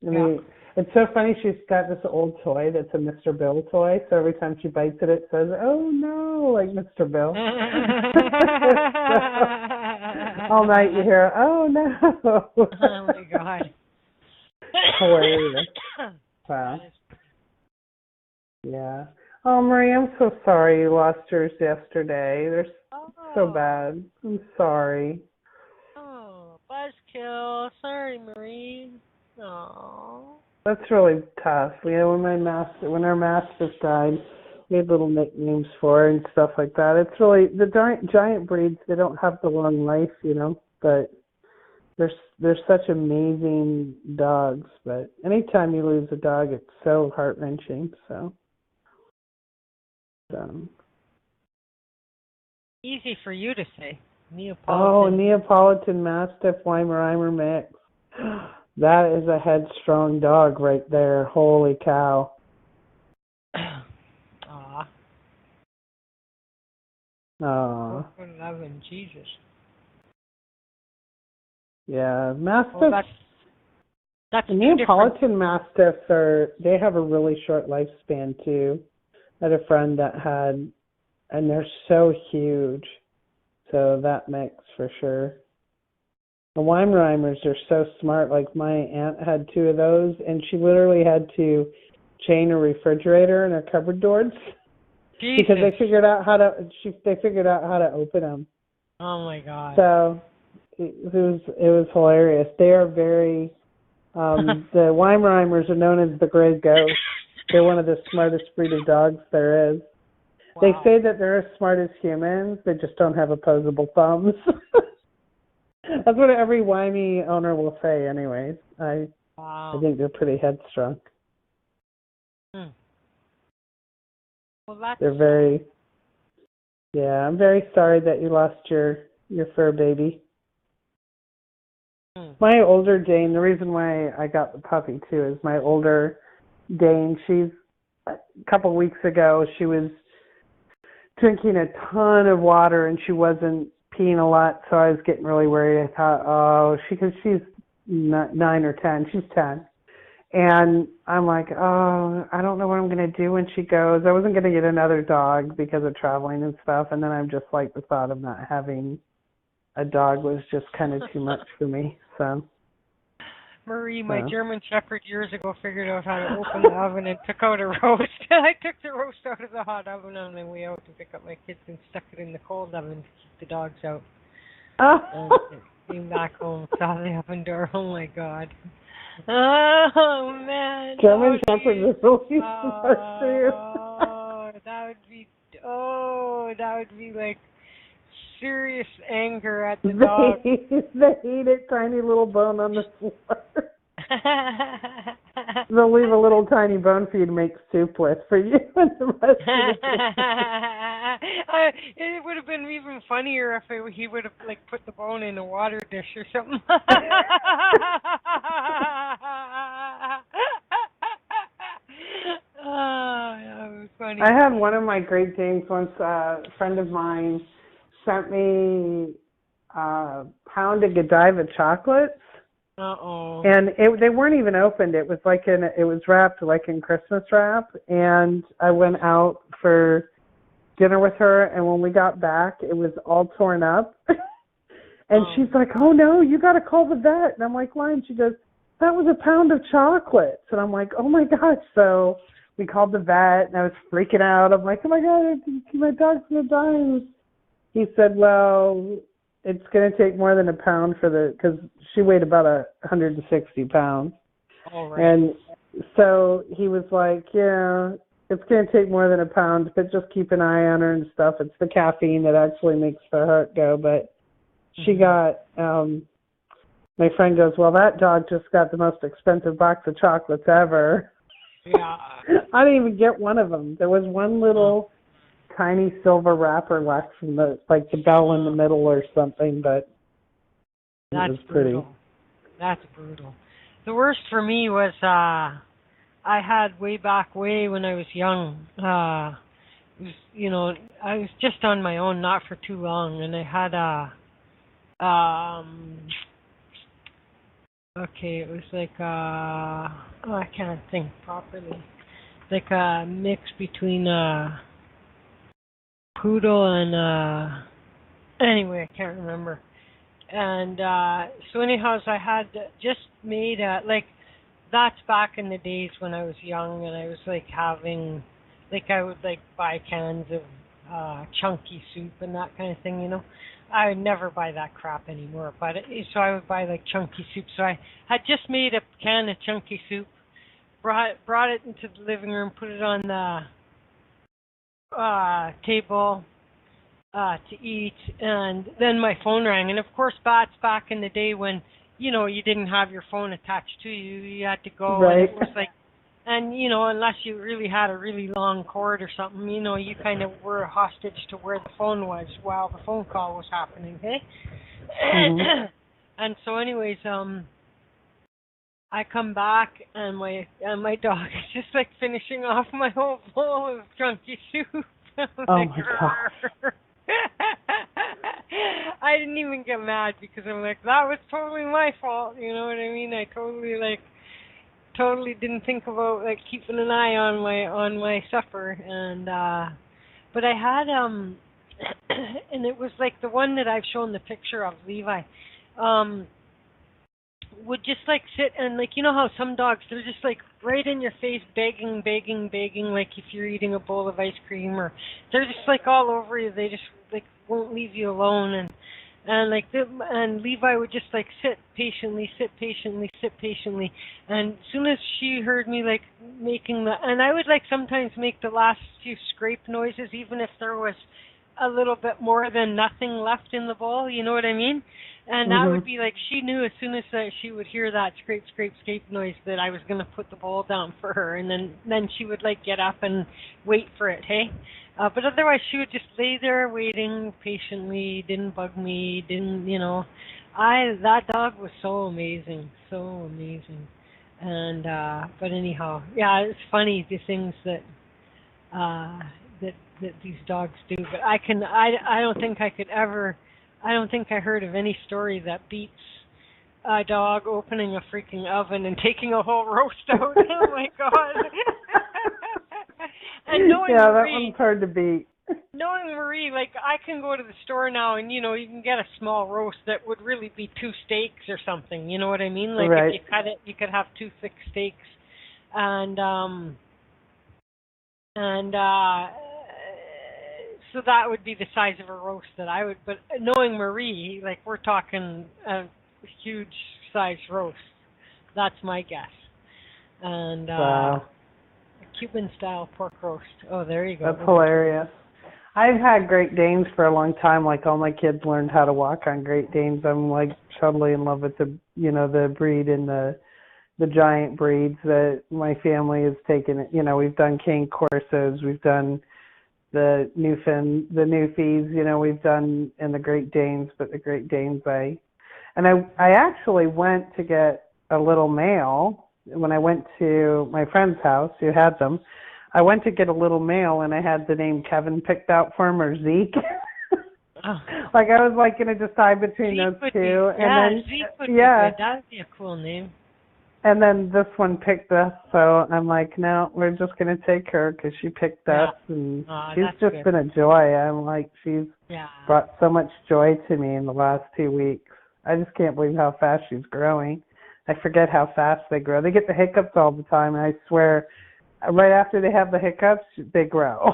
I mean, it's so funny. She's got this old toy that's a Mr. Bill toy. So every time she bites it, it says, "Oh no," like Mr. Bill. All night you hear, "Oh no." Oh my God. Hilarious. Wow. Yeah. Oh, Marie, I'm so sorry you lost yours yesterday. They're so bad. I'm sorry. Oh, buzzkill. Sorry, Marie. Oh. That's really tough. When our mastiff died, we had little nicknames for her and stuff like that. It's really the giant breeds. They don't have the long life, but they're such amazing dogs. But anytime you lose a dog, it's so heart wrenching. So. Easy for you to say. Neapolitan. Oh, Neapolitan Mastiff Weimaraner mix. That is a headstrong dog right there. Holy cow. Aw. Oh. Loving Jesus. Yeah, Mastiffs. Well, that's Neapolitan Mastiffs they have a really short lifespan too. I had a friend that had, and they're so huge. So that mix for sure. The Weimaraners are so smart. Like my aunt had 2 of those, and she literally had to chain a refrigerator in her cupboard doors because they figured out how to open them. Oh my God! So it was hilarious. They are very. The Weimaraners are known as the Gray Ghost. They're one of the smartest breed of dogs there is. Wow. They say that they're as smart as humans. They just don't have opposable thumbs. That's what every Weimey owner will say anyways. I think they're pretty headstrong. Well, they're very... Yeah, I'm very sorry that you lost your fur baby. My older Dane, the reason why I got the puppy too is my older Dane, a couple weeks ago, she was drinking a ton of water and she wasn't peeing a lot, so I was getting really worried. I thought, because she's 9 or 10, she's 10. And I'm like, I don't know what I'm going to do when she goes. I wasn't going to get another dog because of traveling and stuff. And then I'm just like, the thought of not having a dog was just kind of too much for me. So, Marie, my German Shepherd years ago figured out how to open the oven and took out a roast. I took the roast out of the hot oven on my way out to pick up my kids and stuck it in the cold oven to keep the dogs out. And came back home, saw the oven door. Oh my God. Oh man. German Shepherd is really smart too. That would be like serious anger at the dog. They eat it, tiny little bone on the floor. They'll leave a little tiny bone for you to make soup with for you and the rest of the It would have been even funnier if he would have put the bone in a water dish or something. That was funny. I had one of my Great Danes once. A friend of mine sent me a pound of Godiva chocolates. And they weren't even opened. It was it was wrapped like in Christmas wrap. And I went out for dinner with her, and when we got back, it was all torn up. And she's like, oh, no, you got to call the vet. And I'm like, why? And she goes, that was a pound of chocolates. And I'm like, oh, my gosh. So we called the vet, and I was freaking out. I'm like, oh, my God, my dog's going to die. And he said, well, it's going to take more than a pound because she weighed about 160 pounds. All right. And so he was like, yeah, it's going to take more than a pound, but just keep an eye on her and stuff. It's the caffeine that actually makes the heart go. But she got, my friend goes, well, that dog just got the most expensive box of chocolates ever. Yeah. I didn't even get one of them. There was one little tiny silver wrapper left from the bell in the middle or something, but That's it was pretty. brutal. That's brutal. The worst for me was I had way when I was young. It was, I was just on my own, not for too long, and I had it was like I can't think properly. Like a mix between poodle and anyway, I can't remember. And so anyhow, I had just made that's back in the days when I was young, and I was having I would buy cans of chunky soup and that kind of thing, I would never buy that crap anymore, but so I would buy chunky soup. So I had just made a can of chunky soup, brought it into the living room, put it on the table to eat, and then my phone rang. And of course, back in the day when you didn't have your phone attached to you, you had to go, right. And it was and unless you really had a really long cord or something, you kind of were hostage to where the phone was while the phone call was happening, hey? Mm-hmm. And so anyways, I come back and my dog is just finishing off my whole bowl of chunky soup. Oh my God. I didn't even get mad because I'm that was totally my fault, you know what I mean? I totally didn't think about keeping an eye on my supper, and but I had and it was the one that I've shown the picture of, Levi, would just sit and how some dogs, they're just right in your face begging if you're eating a bowl of ice cream, or they're just all over you, they just won't leave you alone, and and Levi would just sit patiently, and as soon as she heard me making and I would sometimes make the last few scrape noises, even if there was a little bit more than nothing left in the bowl, you know what I mean? And that would be she knew as soon as she would hear that scrape noise that I was going to put the bowl down for her, and then she would get up and wait for it, hey? But otherwise she would just lay there waiting patiently, didn't bug me, that dog was so amazing. And but anyhow, yeah, it's funny the things that these dogs do, but I don't think I heard of any story that beats a dog opening a freaking oven and taking a whole roast out. Oh my God. And knowing that Marie, one's hard to beat. Knowing Marie, I can go to the store now and, you can get a small roast that would really be 2 steaks or something, you know what I mean? Right. If you cut it, you could have 2 thick steaks. And so that would be the size of a roast that I would, but knowing Marie, we're talking a huge size roast. That's my guess. And wow. Cuban style pork roast. Oh, there you go. That's hilarious. I've had Great Danes for a long time. All my kids learned how to walk on Great Danes. I'm totally in love with the the breed and the giant breeds that my family has taken. We've done cane courses, we've done the Newfies, we've done in the Great Danes, but the Great Danes I actually went to get a little male when I went to my friend's house who had them. I went to get a little male and I had the name Kevin picked out for him, or Zeke. Oh. I was going to decide between Zeke those two. Zeke would be good. That'd be a cool name. And then this one picked us, so I'm like, no, we're just going to take her because she picked us, and she's just good. been a joy. I'm like, she's brought so much joy to me in the last 2 weeks. I just can't believe how fast she's growing. I forget how fast they grow. They get the hiccups all the time, and I swear, right after they have the hiccups, they grow.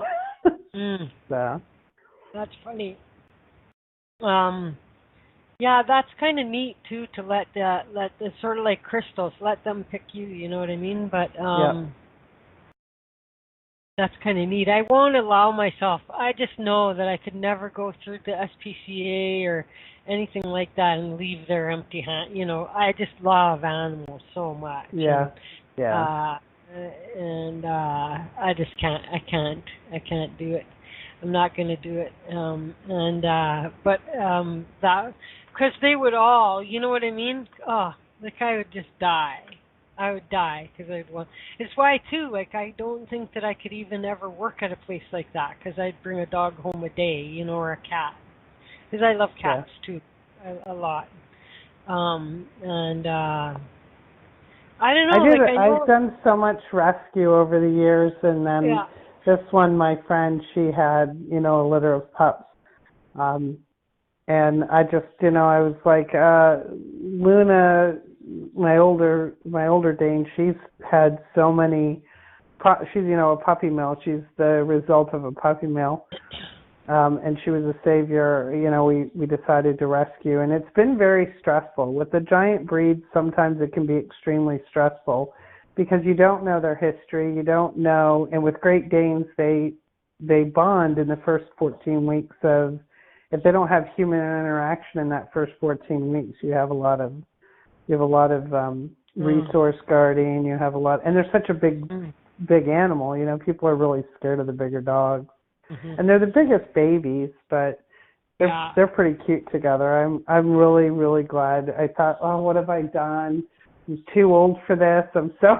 So that's funny. Yeah, that's kind of neat too, to let the sort of like crystals, let them pick you. You know what I mean? But that's kind of neat. I won't allow myself. I just know that I could never go through the SPCA or anything like that and leave their empty hand. You know, I just love animals so much. Yeah. And I just can't. I can't do it. I'm not going to do it. But that, because they would all, you know what I mean? Oh, like I would just die. I would die because I'd want. It's why too. Like I don't think that I could even ever work at a place like that because I'd bring a dog home a day, you know, or a cat. Because I love cats too, a lot. I don't know. I've done so much rescue over the years, and then this one, my friend, she had, you know, a litter of pups. And I just, you know, I was like, Luna, my older Dane, she's had so many, she's, you know, a puppy mill. She's the result of a puppy mill. And she was a savior, you know, we decided to rescue. And it's been very stressful. With the giant breeds, sometimes it can be extremely stressful because you don't know their history, you don't know. And with Great Danes, they bond in the first 14 weeks of, if they don't have human interaction in that first 14 weeks, you have a lot of resource guarding, you have a lot, and they're such a big animal, you know, people are really scared of the bigger dogs. And they're the biggest babies, but they're pretty cute together. I'm really, really glad. I thought, oh, what have I done? I'm too old for this. I'm so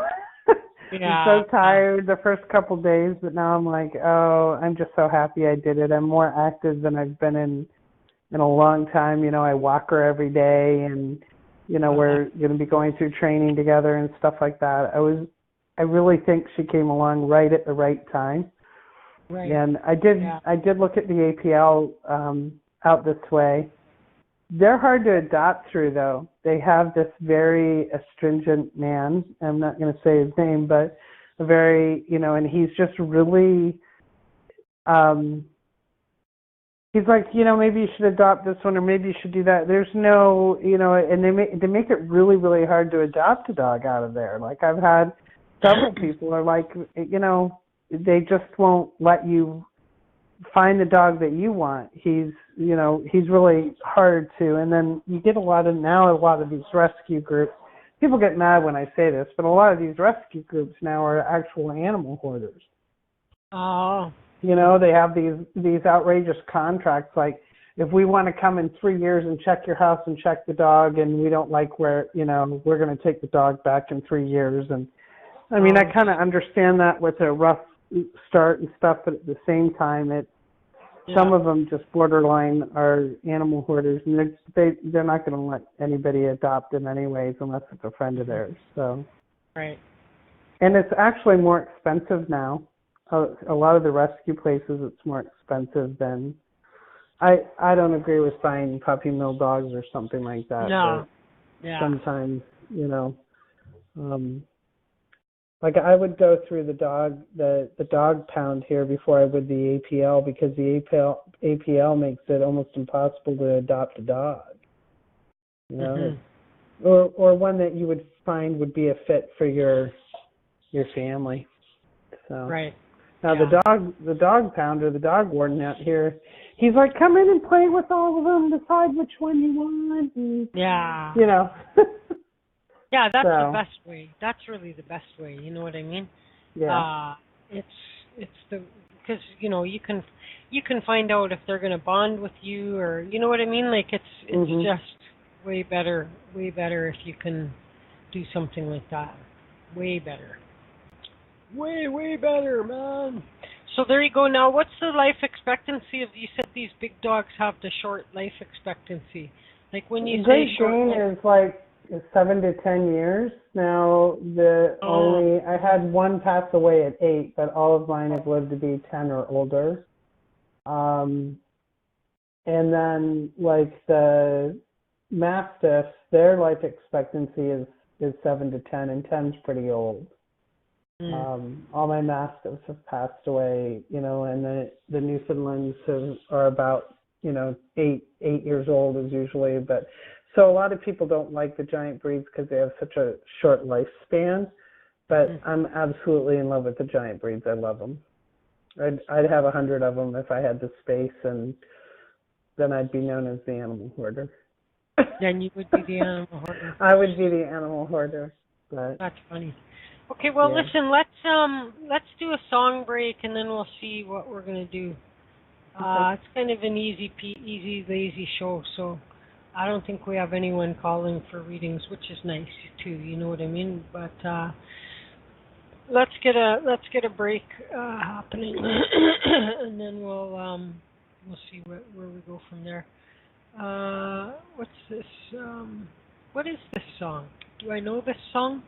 I'm so tired the first couple days, but now I'm like, oh, I'm just so happy I did it. I'm more active than I've been in a long time. You know, I walk her every day, and you know, we're going to be going through training together and stuff like that. I really think she came along right at the right time. Right. And I did look at the APL out this way. They're hard to adopt through, though. They have this very astringent man. I'm not going to say his name, but a very, you know, and he's just really, he's like, you know, maybe you should adopt this one or maybe you should do that. There's no, you know, and they make it really, really hard to adopt a dog out of there. Like I've had several people are like, you know, they just won't let you find the dog that you want. He's really hard to. And then you get a lot of these rescue groups. People get mad when I say this, but a lot of these rescue groups now are actual animal hoarders. Oh. You know, they have these outrageous contracts like, if we want to come in 3 years and check your house and check the dog and we don't like where, you know, we're going to take the dog back in 3 years. And I mean, I kind of understand that with a rough start and stuff, but at the same time, some of them just borderline are animal hoarders, and they're not going to let anybody adopt them anyways unless it's a friend of theirs. So, right. And it's actually more expensive now. A lot of the rescue places, it's more expensive than. I don't agree with buying puppy mill dogs or something like that. No. Yeah. Sometimes, you know. Like I would go through the dog pound here before I would the APL because the APL makes it almost impossible to adopt a dog. You know, or one that you would find would be a fit for your family. So right. Now the dog pounder, the dog warden out here, he's like, come in and play with all of them, decide which one you want. And, you know. Yeah, that's the best way. That's really the best way. You know what I mean? Yeah. It's because you know you can find out if they're going to bond with you or you know what I mean. Like it's just way better if you can do something like that. Way better. Way better, man. So there you go. Now, what's the life expectancy of? You said these big dogs have the short life expectancy. Like when you say short. Great Dane is like 7 to 10 years. Now, I had one pass away at 8, but all of mine have lived to be 10 or older. And then, like the mastiffs, their life expectancy is 7 to 10, and 10's pretty old. All my mastiffs have passed away, and the Newfoundlands are about, 8 years old is usually, but so a lot of people don't like the giant breeds because they have such a short lifespan, but I'm absolutely in love with the giant breeds. I love them. I'd have 100 of them if I had the space, and then I'd be known as the animal hoarder. Then you would be the animal hoarder. I would be the animal hoarder. But that's funny. Okay, well, listen, let's do a song break, and then we'll see what we're going to do. It's kind of an easy, lazy show, so I don't think we have anyone calling for readings, which is nice too. You know what I mean? But let's get a break happening, and then we'll see where we go from there. What's this? What is this song? Do I know this song?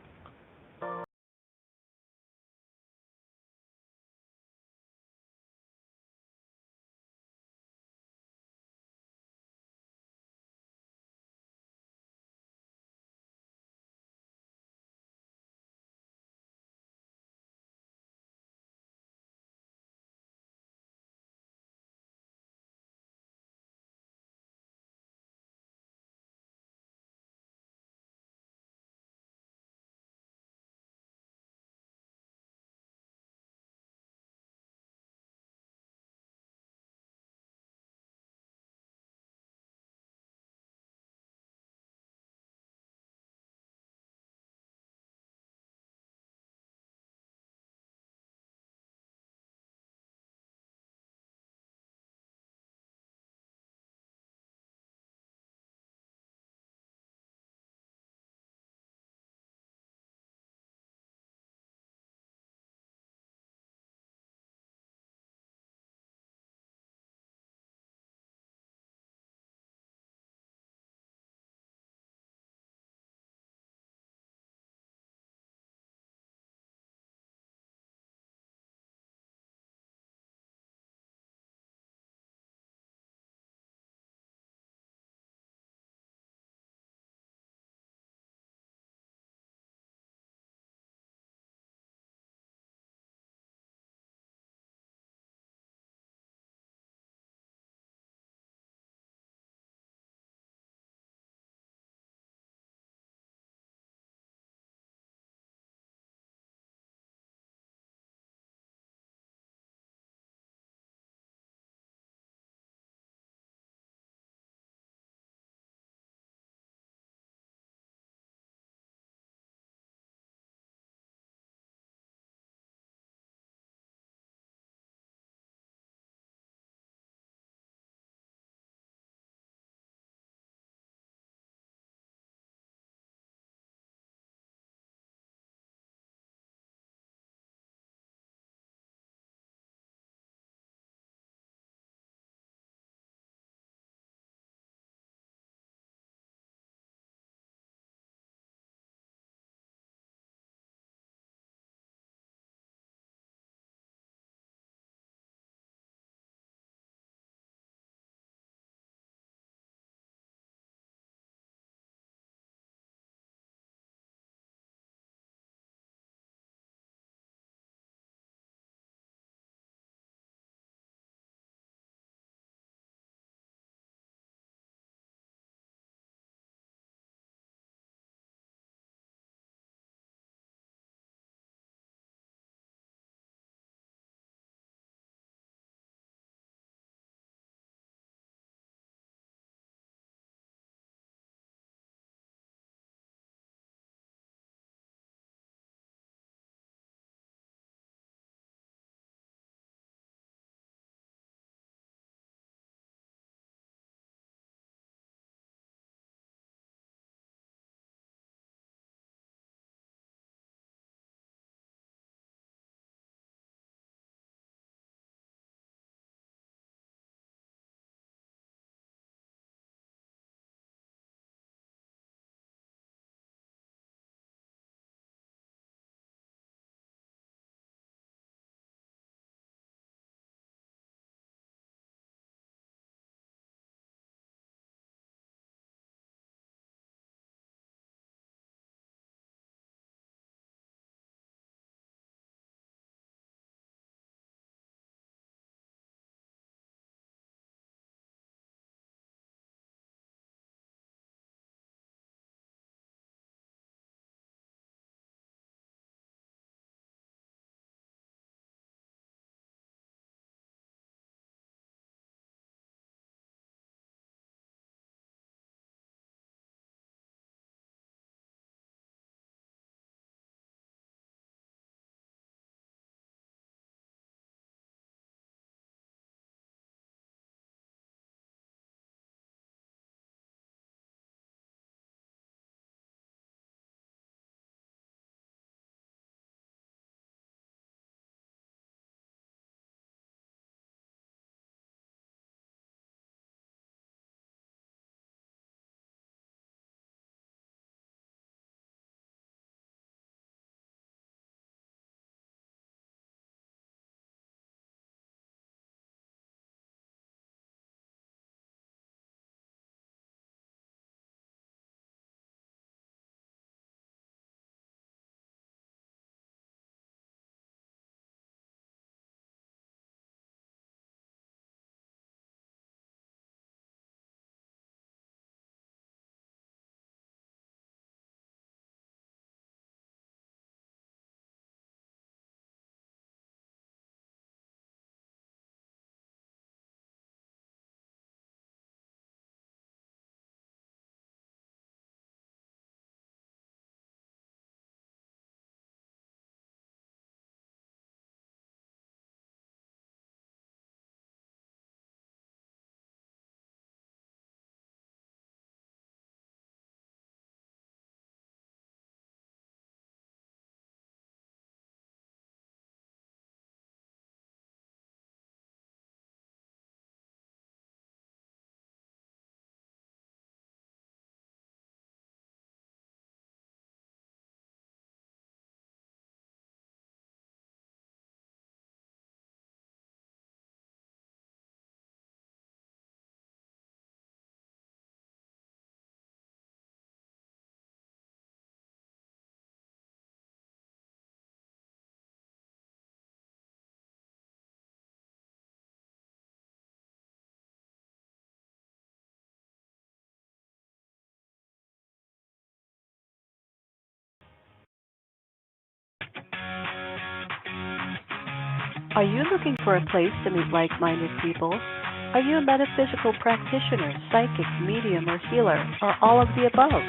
Are you looking for a place to meet like-minded people? Are you a metaphysical practitioner, psychic, medium, or healer, or all of the above?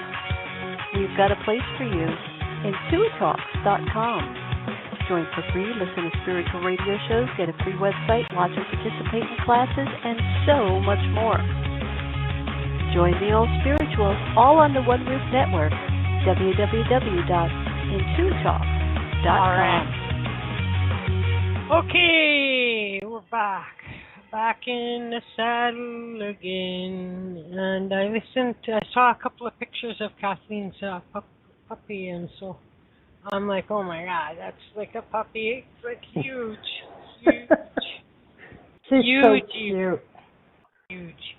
We've got a place for you. IntuiTalks.com. Join for free, listen to spiritual radio shows, get a free website, watch and participate in classes, and so much more. Join the old spirituals all on the One Roof Network, www.IntuiTalks.com. All right. Okay, we're back in the saddle again, and I saw a couple of pictures of Kathleen's puppy, and so I'm like, oh my God, that's like a puppy. It's like huge. She's huge, so cute. huge.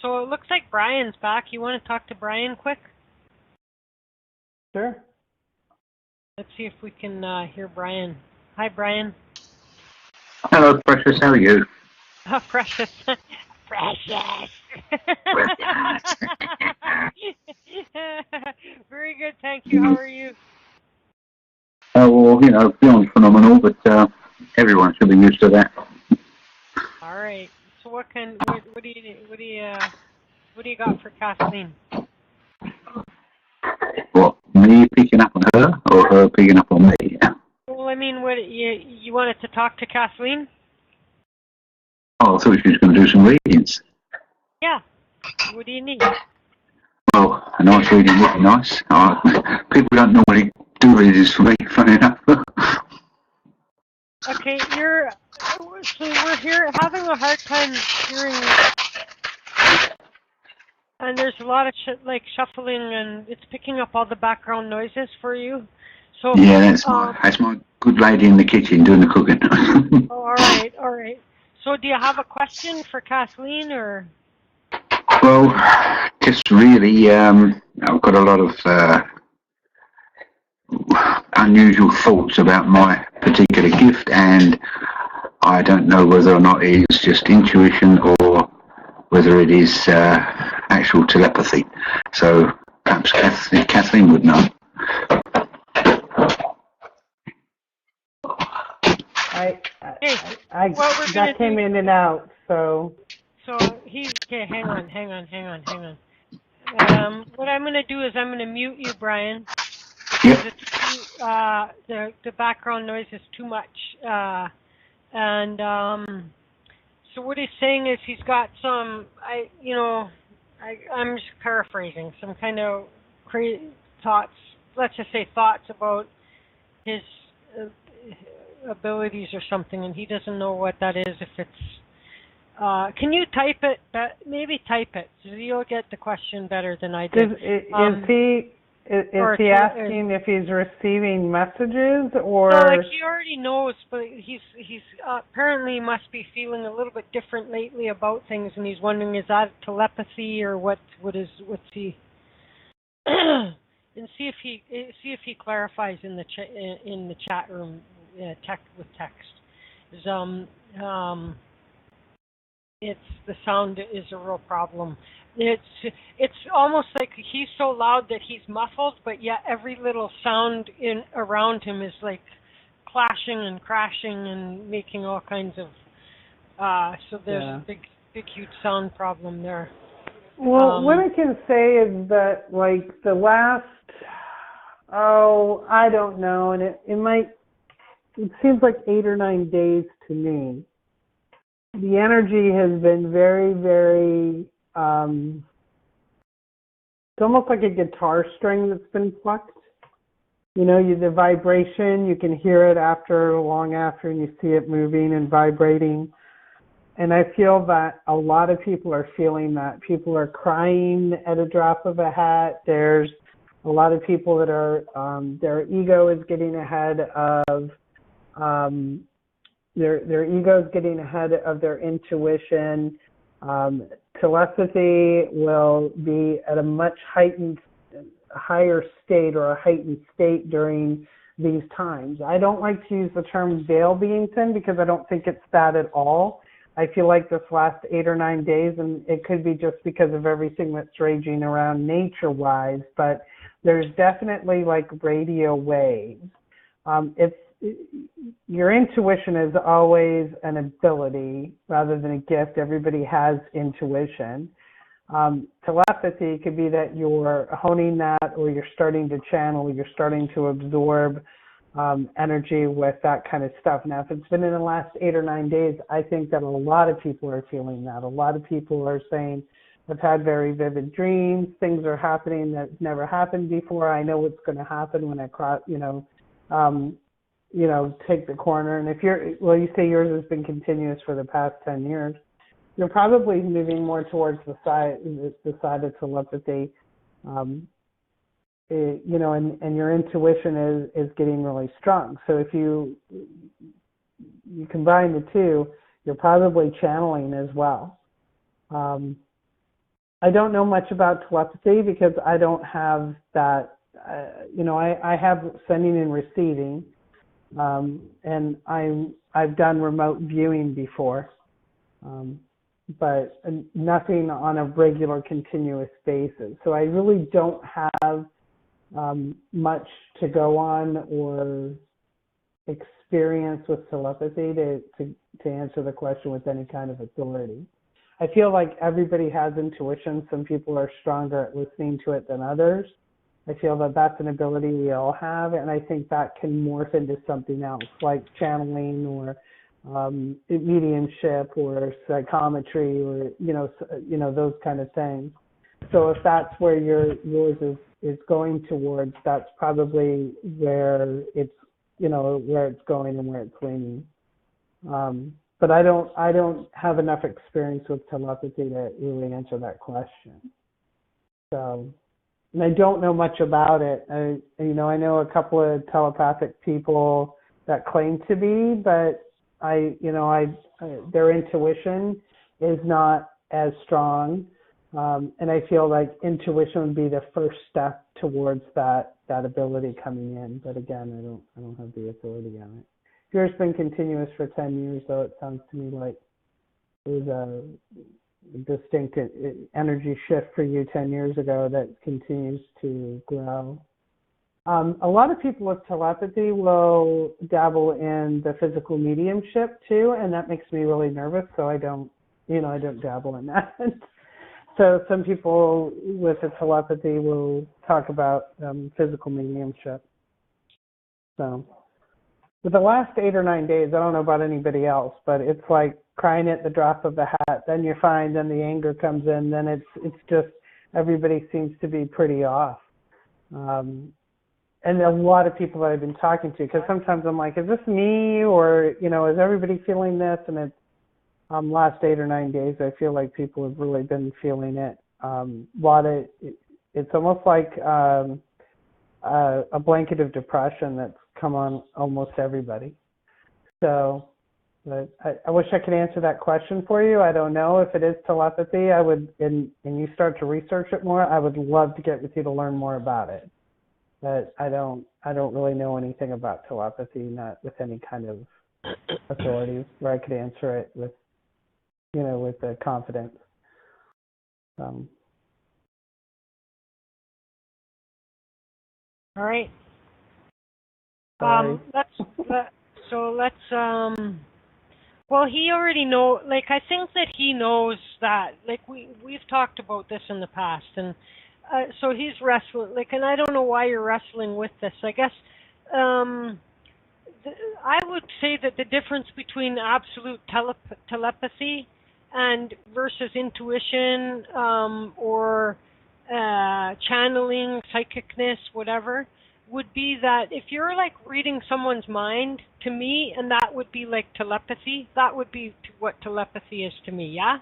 So it looks like Brian's back. You want to talk to Brian quick? Sure. Let's see if we can hear Brian. Hi, Brian. Hello, Precious. How are you? Oh, Precious. Precious. Very good, thank you. How are you? Well, beyond phenomenal, but everyone should be used to that. All right. So what do you got for Kathleen? What, me picking up on her, or her picking up on me? Well, I mean, what you wanted to talk to Kathleen? Oh, I thought she was going to do some readings. Yeah. What do you need? Well, a nice reading would be nice. People don't normally do readings for me, funny enough. Okay, we're here having a hard time hearing, and there's a lot of shuffling, and it's picking up all the background noises for you. So yeah, that's my good lady in the kitchen doing the cooking. Oh, all right. So do you have a question for Kathleen, or? Well, just really, I've got a lot of unusual thoughts about my particular gift, and I don't know whether or not it is just intuition or whether it is actual telepathy. So perhaps Kathleen would know. That came in and out, so. So okay. Hang on. What I'm going to do is I'm going to mute you, Brian. Yep. The background noise is too much, and so what he's saying is he's got some. I'm just paraphrasing some kind of crazy thoughts. Let's just say thoughts about his abilities or something, and he doesn't know what that is. If it's can you type it? Maybe type it, so you'll get the question better than I did. Is he asking if he's receiving messages, or? No, he already knows, but he's apparently must be feeling a little bit different lately about things, and he's wondering, is that telepathy or what's he? And see if he clarifies in the chat room with text. It's the sound is a real problem. It's almost like he's so loud that he's muffled, but yet every little sound around him is like clashing and crashing and making all kinds of. So there's a big, huge sound problem there. Well, what I can say is that like the last, I don't know, and it seems like 8 or 9 days to me. The energy has been very, very, it's almost like a guitar string that's been plucked. The vibration, you can hear it long after, and you see it moving and vibrating. And I feel that a lot of people are feeling that. People are crying at a drop of a hat. There's a lot of people that are, their ego is getting ahead of, their ego is getting ahead of their intuition. Telepathy will be at a much higher state or a heightened state during these times. I don't like to use the term veil being thin because I don't think it's that at all. I feel like this last 8 or 9 days, and it could be just because of everything that's raging around nature-wise, but there's definitely like radio waves. your intuition is always an ability rather than a gift. Everybody has intuition. Telepathy could be that you're honing that, or you're starting to channel, you're starting to absorb energy with that kind of stuff. Now, if it's been in the last 8 or 9 days, I think that a lot of people are feeling that. A lot of people are saying, I've had very vivid dreams, things are happening that never happened before. I know what's going to happen when I cross, take the corner. And if you say yours has been continuous for the past 10 years, you're probably moving more towards the side of telepathy, and your intuition is getting really strong. So if you combine the two, you're probably channeling as well. I don't know much about telepathy because I don't have that. I have sending and receiving, and I've done remote viewing before, but nothing on a regular, continuous basis. So I really don't have much to go on or experience with telepathy to answer the question with any kind of authority. I feel like everybody has intuition. Some people are stronger at listening to it than others. I feel that that's an ability we all have, and I think that can morph into something else, like channeling or mediumship or psychometry or those kind of things. So if that's where yours is going towards, that's probably where it's going and where it's leaning. But I don't have enough experience with telepathy to really answer that question. So, and I don't know much about it. I know a couple of telepathic people that claim to be, but their intuition is not as strong, and I feel like intuition would be the first step towards that ability coming in. But again, I don't have the authority on it. Yours been continuous for 10 years, though. It sounds to me like it was a distinct energy shift for you 10 years ago that continues to grow. A lot of people with telepathy will dabble in the physical mediumship too, and that makes me really nervous. So I don't dabble in that. So some people with the telepathy will talk about physical mediumship. So. For the last 8 or 9 days, I don't know about anybody else, but it's like crying at the drop of a hat. Then you're fine. Then the anger comes in. Then it's just everybody seems to be pretty off. And a lot of people that I've been talking to, because sometimes I'm like, is this me or is everybody feeling this? And it's last 8 or 9 days, I feel like people have really been feeling it. It's almost like a blanket of depression that's come on almost everybody. So, but I wish I could answer that question for you. I don't know if it is telepathy. I would, and you start to research it more, I would love to get with you to learn more about it. But I don't really know anything about telepathy, not with any kind of authority where I could answer it with confidence. All right. Well, he already know. Like, I think that he knows that. Like, we've talked about this in the past, and so he's wrestling. Like, and I don't know why you're wrestling with this. I guess I would say that the difference between absolute telepathy and versus intuition or channeling, psychicness, whatever, would be that if you're like reading someone's mind, to me, and that would be like telepathy, that would be what telepathy is to me, yeah?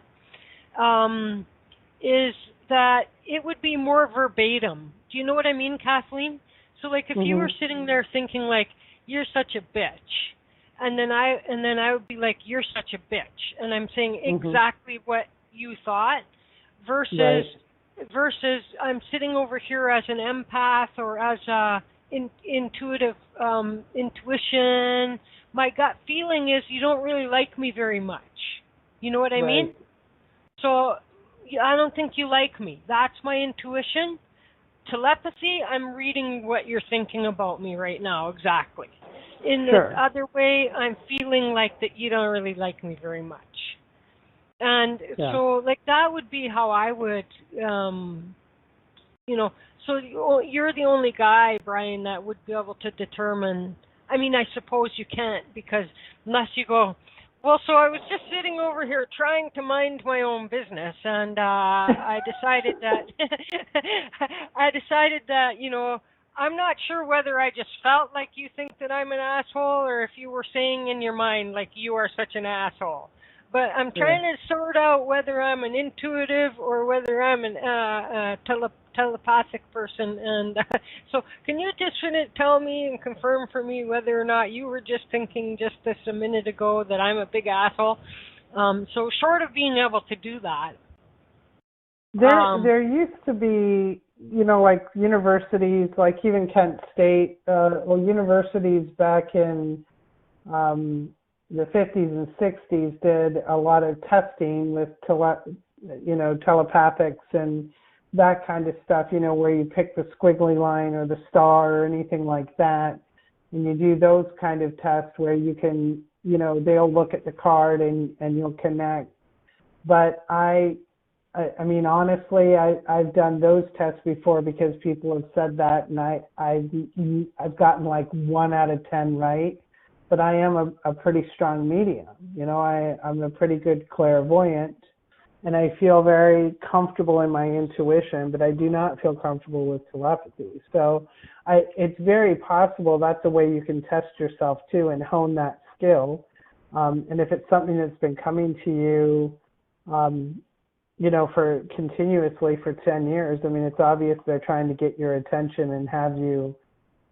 Is that it would be more verbatim. Do you know what I mean, Kathleen? So like if you were sitting there thinking like, you're such a bitch, and then I would be like, you're such a bitch, and I'm saying exactly what you thought, versus I'm sitting over here as an empath or as a intuitive intuition. My gut feeling is you don't really like me very much. You know what I mean? So I don't think you like me. That's my intuition. Telepathy, I'm reading what you're thinking about me right now, exactly. in Sure. the other way, I'm feeling like that you don't really like me very much. And Yeah. so, like, that would be how I would, so you're the only guy, Brian, that would be able to determine. I mean, I suppose you can't, because unless you go, well, so I was just sitting over here trying to mind my own business, and I decided that, I'm not sure whether I just felt like you think that I'm an asshole, or if you were saying in your mind, like, you are such an asshole. But I'm trying to sort out whether I'm an intuitive or whether I'm an telepathic person. And so can you just tell me and confirm for me whether or not you were just thinking just this a minute ago that I'm a big asshole? So short of being able to do that. There used to be, like universities, like even Kent State, universities back in the 50s and 60s did a lot of testing with telepathics and that kind of stuff, where you pick the squiggly line or the star or anything like that, and you do those kind of tests where you can, they'll look at the card and you'll connect. But I mean, honestly, I've done those tests before because people have said that, and I've gotten like 1 out of 10 right. But I am a pretty strong medium. I'm a pretty good clairvoyant, and I feel very comfortable in my intuition, but I do not feel comfortable with telepathy. So it's very possible that's a way you can test yourself too and hone that skill. And if it's something that's been coming to you, for continuously for 10 years, I mean, it's obvious they're trying to get your attention and have you.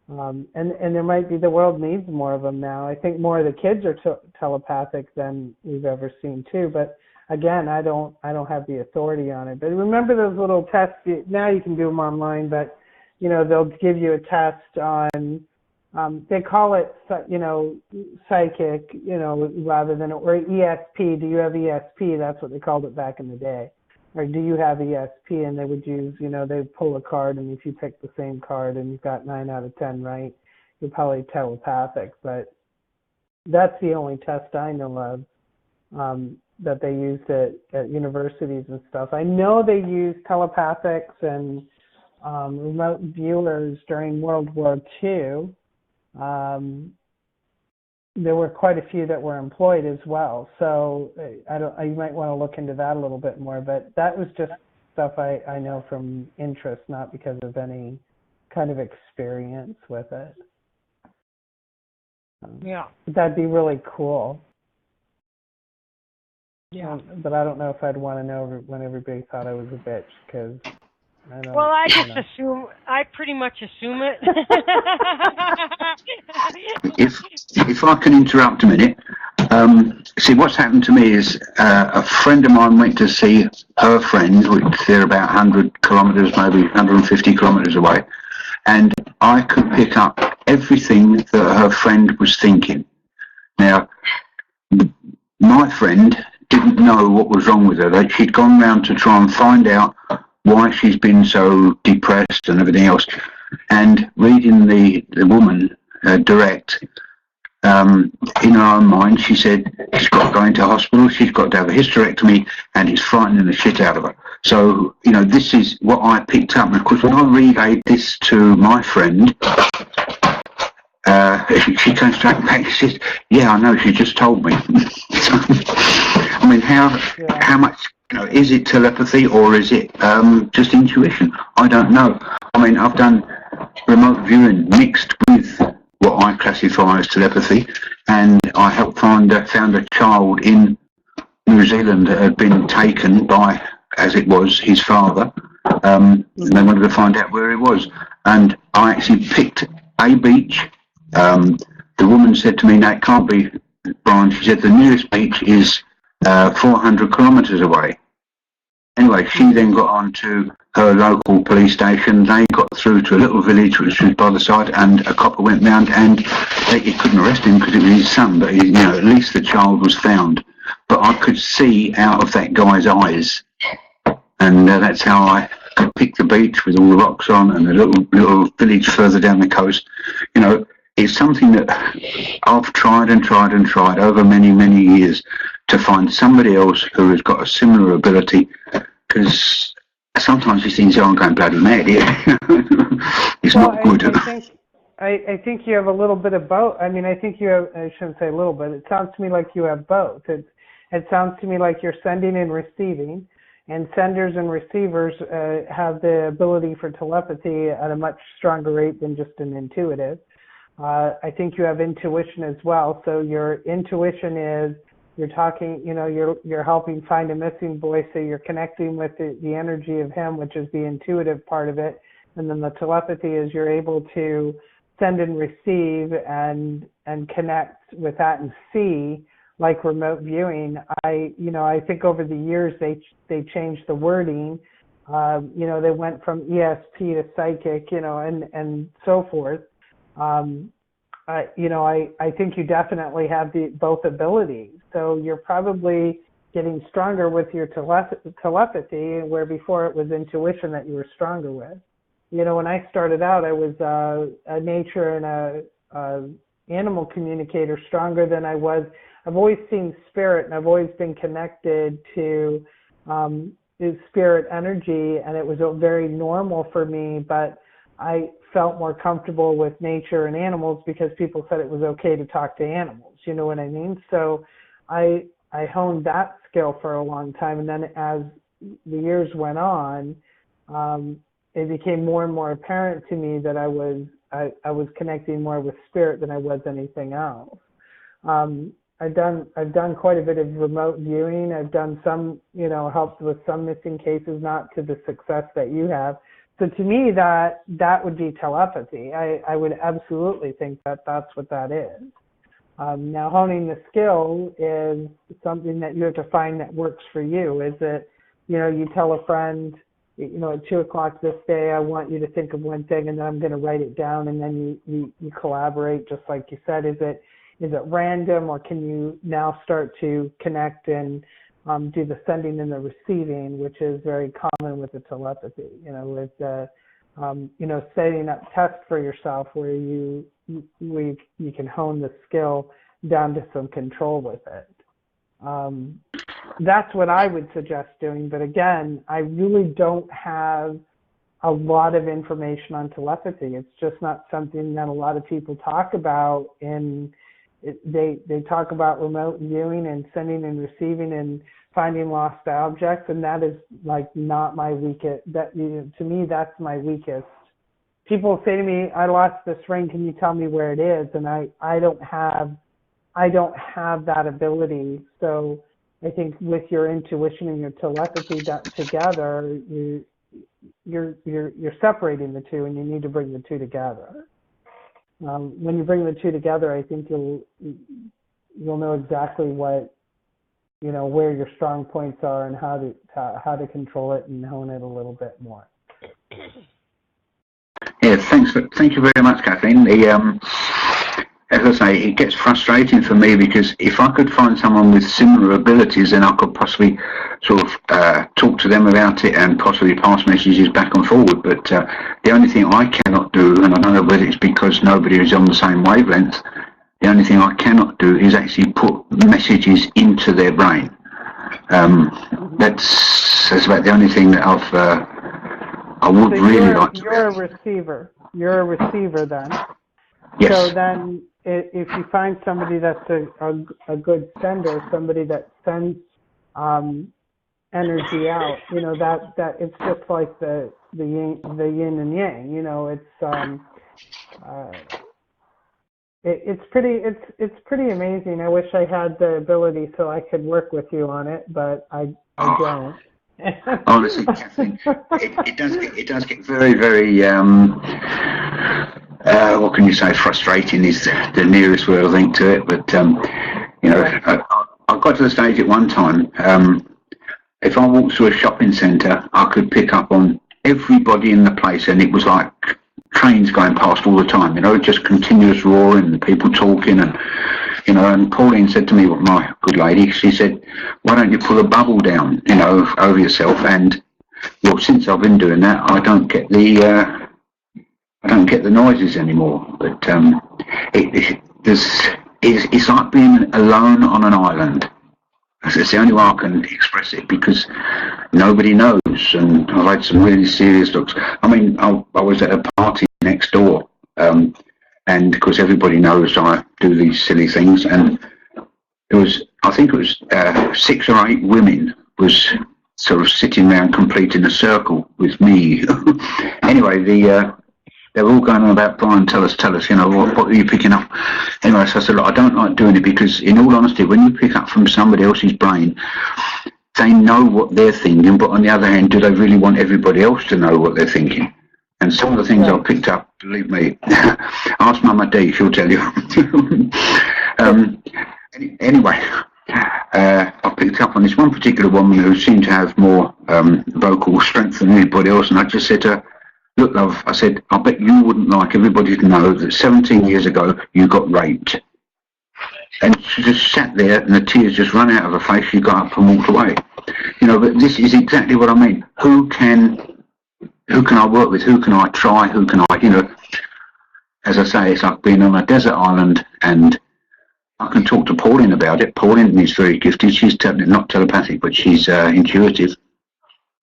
And there might be, the world needs more of them now. I think more of the kids are telepathic than we've ever seen too. But again, I don't have the authority on it. But remember those little tests? Now you can do them online, but they'll give you a test on. They call it psychic, rather than, or ESP. Do you have ESP? That's what they called it back in the day. Or do you have ESP? And they would use, they'd pull a card, and if you pick the same card and you've got 9 out of 10 right, you're probably telepathic. But that's the only test I know of that they used at universities and stuff. I know they used telepathics and remote viewers during World War II. There were quite a few that were employed as well. So you might want to look into that a little bit more. But that was just stuff I know from interest, not because of any kind of experience with it. Yeah. That'd be really cool. Yeah. But I don't know if I'd want to know when everybody thought I was a bitch, because I don't. Well, I just assume. I pretty much assume it. If I can interrupt a minute, see, what's happened to me is a friend of mine went to see her friend, which they're about 100 kilometres, maybe 150 kilometres away, and I could pick up everything that her friend was thinking. Now, my friend didn't know what was wrong with her. She'd gone round to try and find out why she's been so depressed and everything else. And reading the woman direct, in her own mind, she said she's got to go into hospital, she's got to have a hysterectomy, and it's frightening the shit out of her. So, this is what I picked up. And of course, when I relayed this to my friend, she came straight back and said, yeah, I know, she just told me. I mean, how much, is it telepathy or is it just intuition? I don't know. I mean, I've done remote viewing mixed with what I classify as telepathy, and I helped found a child in New Zealand that had been taken by, as it was, his father, and they wanted to find out where he was. And I actually picked a beach. The woman said to me, no, it can't be, Brian. She said the nearest beach is 400 kilometres away. Anyway, she then got on to her local police station. They got through to a little village which was by the side, and a copper went round, and he couldn't arrest him because it was his son, but at least the child was found. But I could see out of that guy's eyes, and that's how I could pick the beach with all the rocks on and the little village further down the coast. it's something that I've tried and tried and tried over many, many years to find somebody else who has got a similar ability, because sometimes these things aren't going bloody mad here. It's not good. I think you have a little bit of both. I mean, I think you have, I shouldn't say a little bit, it sounds to me like you have both. It sounds to me like you're sending and receiving, and senders and receivers have the ability for telepathy at a much stronger rate than just an intuitive. I think you have intuition as well. So your intuition is, you're talking, you're helping find a missing voice, so you're connecting with the energy of him, which is the intuitive part of it. And then the telepathy is you're able to send and receive and connect with that and see, like remote viewing. I think over the years they changed the wording. They went from ESP to psychic, and so forth. I think you definitely have both abilities. So you're probably getting stronger with your telepathy, where before it was intuition that you were stronger with. When I started out, I was a nature and a animal communicator stronger than I was. I've always seen spirit, and I've always been connected to spirit energy, and it was very normal for me, but I felt more comfortable with nature and animals because people said it was okay to talk to animals, you know what I mean? So I honed that skill for a long time, and then as the years went on, it became more and more apparent to me that I was connecting more with spirit than I was anything else. I've done quite a bit of remote viewing. I've done some, helped with some missing cases, not to the success that you have. So to me, that would be telepathy. I would absolutely think that that's what that is. Now, honing the skill is something that you have to find that works for you. Is it, you tell a friend, at 2 o'clock this day, I want you to think of one thing, and then I'm going to write it down, and then you collaborate, just like you said. Is it random, or can you now start to connect and do the sending and the receiving, which is very common with the telepathy, with setting up tests for yourself where you can hone the skill down to some control with it. That's what I would suggest doing. But again, I really don't have a lot of information on telepathy. It's just not something that a lot of people talk about. They talk about remote viewing and sending and receiving and finding lost objects, and that is like not my weakest. To me, that's my weakest. People say to me, "I lost this ring. Can you tell me where it is?" And I don't have that ability. So I think with your intuition and your telepathy together, you're separating the two, and you need to bring the two together. When you bring the two together, I think you'll know exactly what, where your strong points are and how to control it and hone it a little bit more. Yeah, thank you very much, Kathleen. As I say, it gets frustrating for me because if I could find someone with similar abilities, then I could possibly sort of talk to them about it and possibly pass messages back and forward. But the only thing I cannot do, and I don't know whether it's because nobody is on the same wavelength, the only thing I cannot do is actually put messages into their brain. That's about the only thing that I would really like to do. You're a receiver. You're a receiver then. Yes. So then if you find somebody that's a good sender, somebody that sends energy out, that it's just like the yin and yang. It's pretty amazing. I wish I had the ability so I could work with you on it, but I don't. Honestly, Kathleen, it does get very, very what can you say? Frustrating is the nearest word I think to it. But I got to the stage at one time. If I walked through a shopping centre, I could pick up on everybody in the place, and it was like trains going past all the time. Just continuous roaring and people talking, and and Pauline said to me, well, my good lady, she said, "Why don't you pull a bubble down, over yourself?" And well, since I've been doing that, I don't get the noises anymore. But it's like being alone on an island. It's the only way I can express it, because nobody knows, and I've had some really serious looks. I mean, I was at a party next door, and because everybody knows I do these silly things, and I think it was 6 or 8 women was sort of sitting around completing a circle with me. Anyway, they were all going on about, Brian, tell us, what are you picking up? Anyway, so I said, look, I don't like doing it, because in all honesty, when you pick up from somebody else's brain, they know what they're thinking, but on the other hand, do they really want everybody else to know what they're thinking? And some of the things I picked up, believe me, ask Mama D, she'll tell you. Anyway, I picked up on this one particular woman who seemed to have more vocal strength than anybody else, and I just said to her, look, love, I said, I bet you wouldn't like everybody to know that 17 years ago you got raped. And she just sat there and the tears just ran out of her face. She got up and walked away. But this is exactly what I mean. Who can I work with? Who can I try? Who can I, as I say, it's like being on a desert island, and I can talk to Pauline about it. Pauline is very gifted. She's not telepathic, but she's intuitive.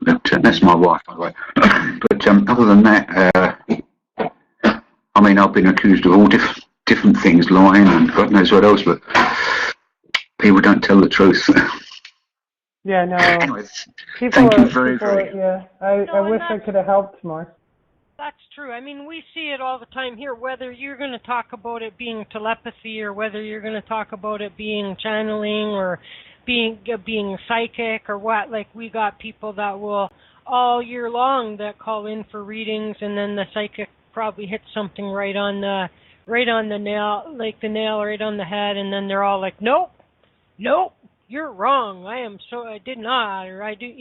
That's my wife, by the way. But other than that, I mean, I've been accused of all different things, lying and God knows what else, but people don't tell the truth. Yeah, no. Anyways, thank you very. Yeah, I wish I could have helped more. That's true. I mean, we see it all the time here, whether you're going to talk about it being telepathy or whether you're going to talk about it being channeling or being psychic or what. Like, we got people that will all year long that call in for readings, and then the psychic probably hits something right on the nail, like the nail right on the head, and then they're all like, nope, you're wrong. I did not, or I do,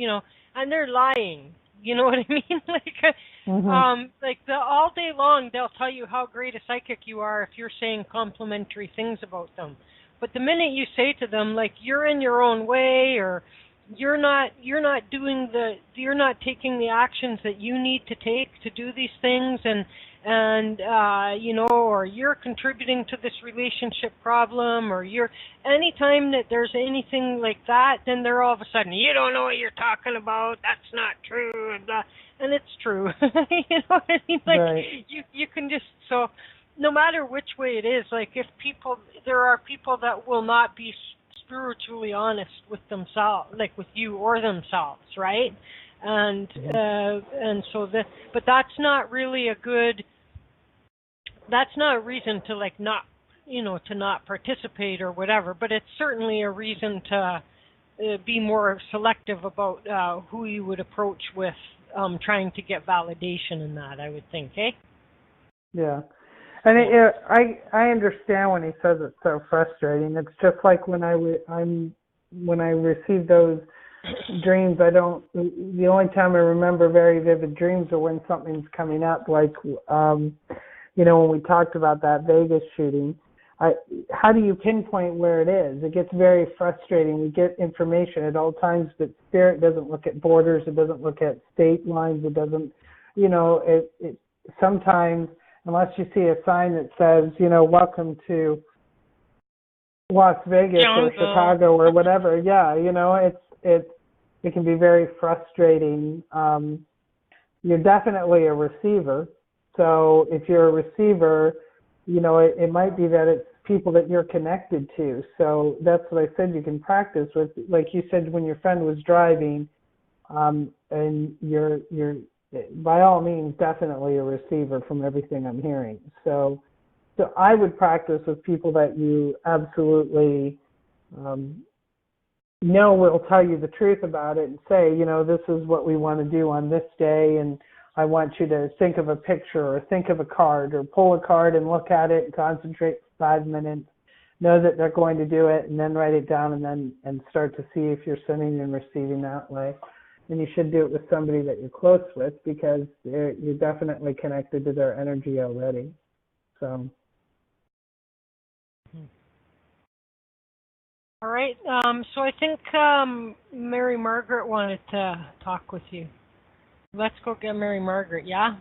and they're lying. You know what I mean? Like all day long they'll tell you how great a psychic you are if you're saying complimentary things about them. But the minute you say to them, like, you're in your own way, or you're not taking the actions that you need to take to do these things, and or you're contributing to this relationship problem, or anytime that there's anything like that, then they're all of a sudden, you don't know what you're talking about, that's not true, and it's true. You know what I mean? Like, right. You can just, so no matter which way it is, like, there are people that will not be spiritually honest with themselves, like with you or themselves, right? And so but that's not really that's not a reason to, like, not, to not participate or whatever, but it's certainly a reason to be more selective about who you would approach with trying to get validation in that, I would think, eh? Yeah. And I understand when he says it's so frustrating. It's just like when I receive those dreams, the only time I remember very vivid dreams are when something's coming up, like, when we talked about that Vegas shooting. How do you pinpoint where it is? It gets very frustrating. We get information at all times, but Spirit doesn't look at borders. It doesn't look at state lines. It doesn't, it sometimes, unless you see a sign that says, welcome to Las Vegas or Chicago or whatever, it can be very frustrating. You're definitely a receiver. So if you're a receiver, it might be that it's people that you're connected to. So that's what I said you can practice with. Like you said, when your friend was driving, and you're by all means definitely a receiver from everything I'm hearing. So I would practice with people that you absolutely know will tell you the truth about it and say, this is what we want to do on this day, and I want you to think of a picture or think of a card or pull a card and look at it and concentrate for 5 minutes, know that they're going to do it, and then write it down and start to see if you're sending and receiving that way. And you should do it with somebody that you're close with, because you're definitely connected to their energy already. So. All right. So I think Mary Margaret wanted to talk with you. Let's go get Mary Margaret, yeah?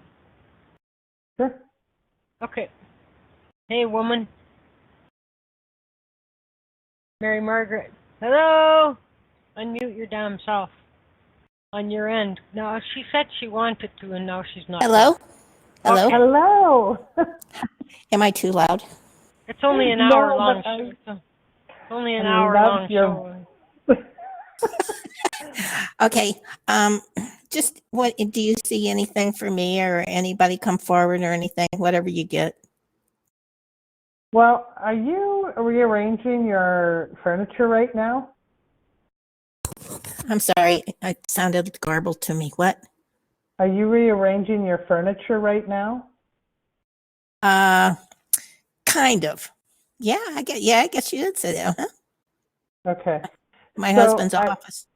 Sure. Okay. Hey, woman. Mary Margaret. Hello. Unmute your damn self on your end. No, she said she wanted to, and now she's not. Hello? Hello? Okay. Hello. Am I too loud? It's only an hour long show. It's only an hour long show. Okay. Just what do you see anything for me or anybody come forward or anything, whatever you get? Well, are you rearranging your furniture right now? I'm sorry, it sounded garbled to me. What? Are you rearranging your furniture right now? Kind of. Yeah, I guess you did say that, huh? Okay. My husband's office.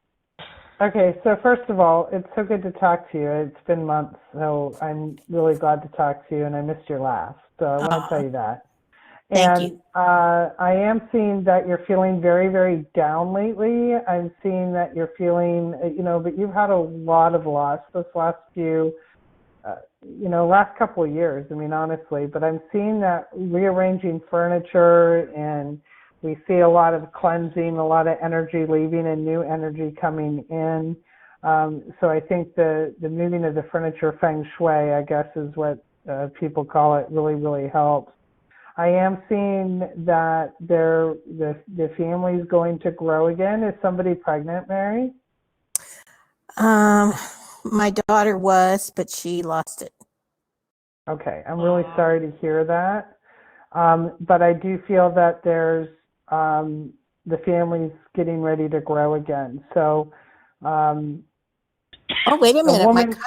Okay, so first of all, it's so good to talk to you. It's been months, so I'm really glad to talk to you, and I missed your laugh. So I want to tell you that. Thank you. I am seeing that you're feeling very, very down lately. I'm seeing that you're feeling, but you've had a lot of loss this last last couple of years, honestly. But I'm seeing that rearranging furniture, and we see a lot of cleansing, a lot of energy leaving and new energy coming in. So I think the moving of the furniture, feng shui, I guess is what people call it, really, really helps. I am seeing that the family is going to grow again. Is somebody pregnant, Mary? My daughter was, but she lost it. Okay, I'm really sorry to hear that. But I do feel that there's the family's getting ready to grow again. So. Oh, wait a minute.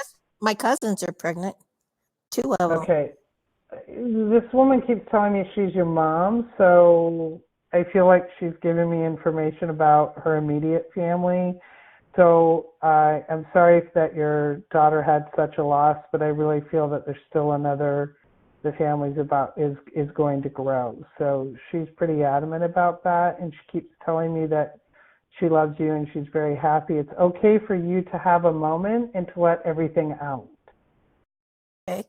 My cousins are pregnant. 2 of them. Okay. This woman keeps telling me she's your mom, so I feel like she's giving me information about her immediate family. So I'm sorry that your daughter had such a loss, but I really feel that there's still the family's is going to grow. So she's pretty adamant about that, and she keeps telling me that she loves you and she's very happy. It's okay for you to have a moment and to let everything out. Okay.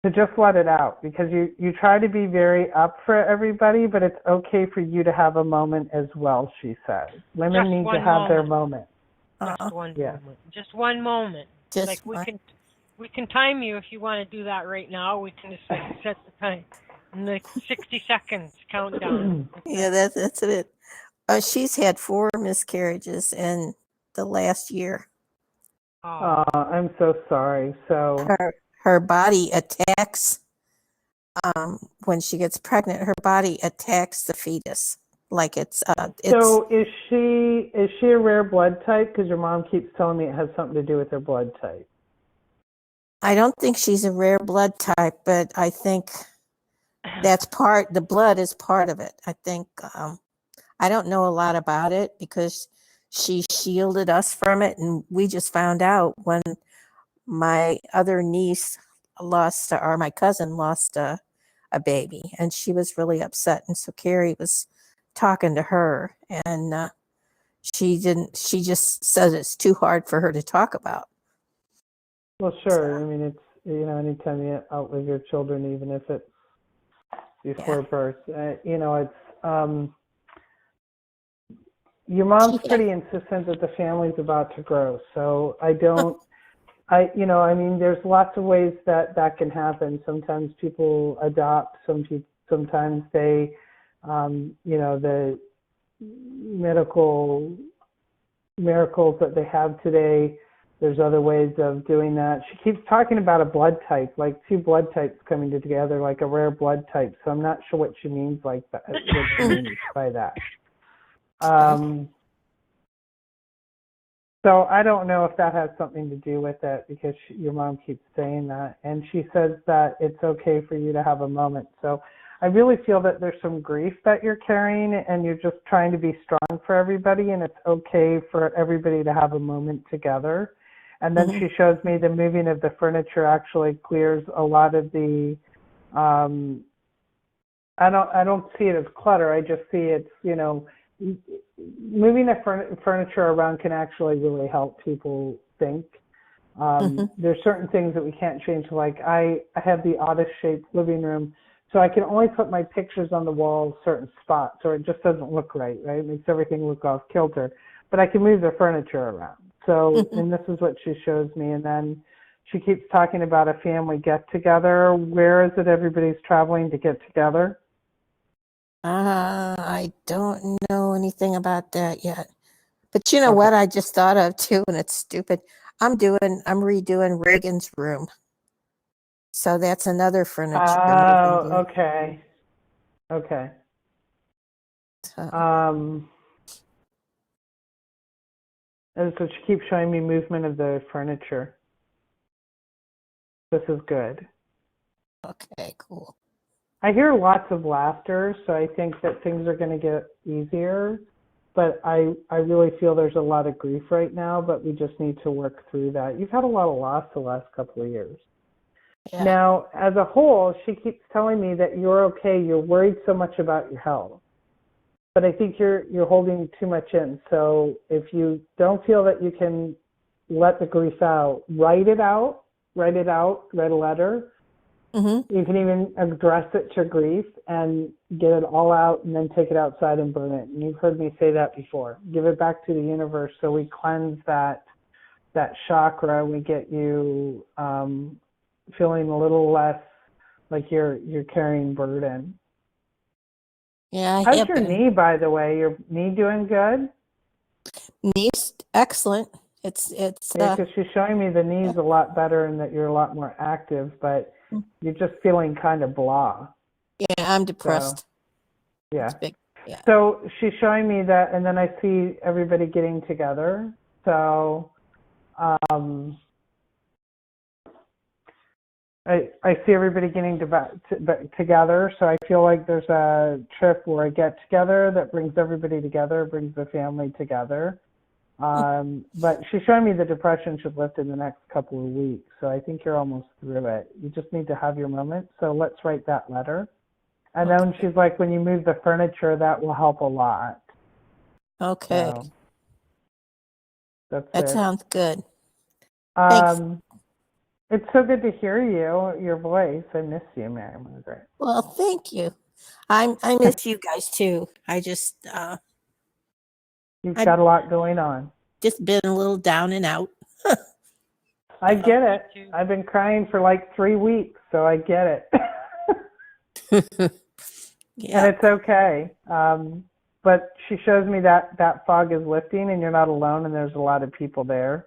To just let it out, because you try to be very up for everybody, but it's okay for you to have a moment as well, she says. Women need to have their moment. Just one moment. Just one moment. Just we can time you if you want to do that right now. We can just set the time. In 60 seconds countdown. Yeah, that's it. She's had 4 miscarriages in the last year. Oh, I'm so sorry. So her body attacks when she gets pregnant. Her body attacks the fetus like it's. So is she a rare blood type? Because your mom keeps telling me it has something to do with her blood type. I don't think she's a rare blood type, but I think the blood is part of it. I think. I don't know a lot about it because she shielded us from it, and we just found out when my other niece my cousin lost a baby, and she was really upset. And so Carrie was talking to her, and she just said it's too hard for her to talk about. Well, sure. So, it's, anytime you outlive your children, even if it's before birth, it's, your mom's pretty insistent that the family's about to grow. So there's lots of ways that can happen. Sometimes people adopt, sometimes they, the medical miracles that they have today, there's other ways of doing that. She keeps talking about a blood type, like 2 blood types coming together, like a rare blood type. So I'm not sure what she means by that. So I don't know if that has something to do with it, because your mom keeps saying that, and she says that it's okay for you to have a moment. So I really feel that there's some grief that you're carrying, and you're just trying to be strong for everybody, and it's okay for everybody to have a moment together. And then she shows me the moving of the furniture actually clears a lot of the I don't see it as clutter. I just see it's, moving the furniture around can actually really help people think. There's certain things that we can't change. Like I have the oddest shaped living room, So I can only put my pictures on the wall certain spots, or it just doesn't look right, right? It makes everything look off kilter. But I can move the furniture around. So, and this is what she shows me. And then she keeps talking about a family get-together. Where is it everybody's traveling to get together? I don't know anything about that yet. But you know what I just thought of too, and it's stupid. I'm redoing Reagan's room. So that's another furniture. Oh, okay. Okay. So. And so she keeps showing me movement of the furniture. This is good. Okay, cool. I hear lots of laughter, so I think that things are going to get easier. But I really feel there's a lot of grief right now, but we just need to work through that. You've had a lot of loss the last couple of years. Yeah. Now, as a whole, she keeps telling me that you're okay. You're worried so much about your health. But I think you're holding too much in. So if you don't feel that you can let the grief out, write it out, write a letter. Mm-hmm. You can even address it to grief and get it all out and then take it outside and burn it. And you've heard me say that before. Give it back to the universe so we cleanse that chakra. We get you feeling a little less like you're carrying burden. Yeah, how's your knee, by the way? Your knee doing good? Knee's excellent. It's because she's showing me the knee's a lot better and that you're a lot more active, but you're just feeling kind of blah. Yeah, I'm depressed. So, yeah. It's big. Yeah. So she's showing me that, and then I see everybody getting together. So I see everybody getting together, so I feel like there's a trip where I get together that brings everybody together, brings the family together. But she's showing me the depression should lift in the next couple of weeks, so I think you're almost through it. You just need to have your moment, so let's write that letter. And then she's like, when you move the furniture, that will help a lot. Okay. So that sounds good. Thanks. It's so good to hear your voice. I miss you, Mary Margaret. Well, thank you. I miss you guys too. I just you've got a lot going on. Just been a little down and out. I get it. I've been crying for like 3 weeks, so I get it. Yeah. And it's okay. But she shows me that fog is lifting and you're not alone and there's a lot of people there.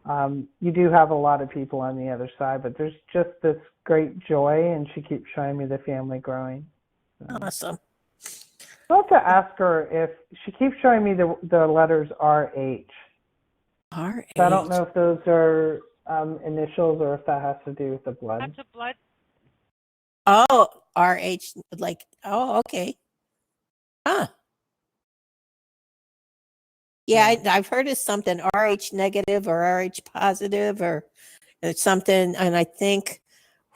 You do have a lot of people on the other side, but there's just this great joy, and she keeps showing me the family growing. So. Awesome. I'll have to ask her if she keeps showing me the letters RH. RH. So I don't know if those are initials or if that has to do with the blood. That's a blood. Oh, RH, okay. Huh. Yeah, I've heard of something RH negative or RH positive or something, and I think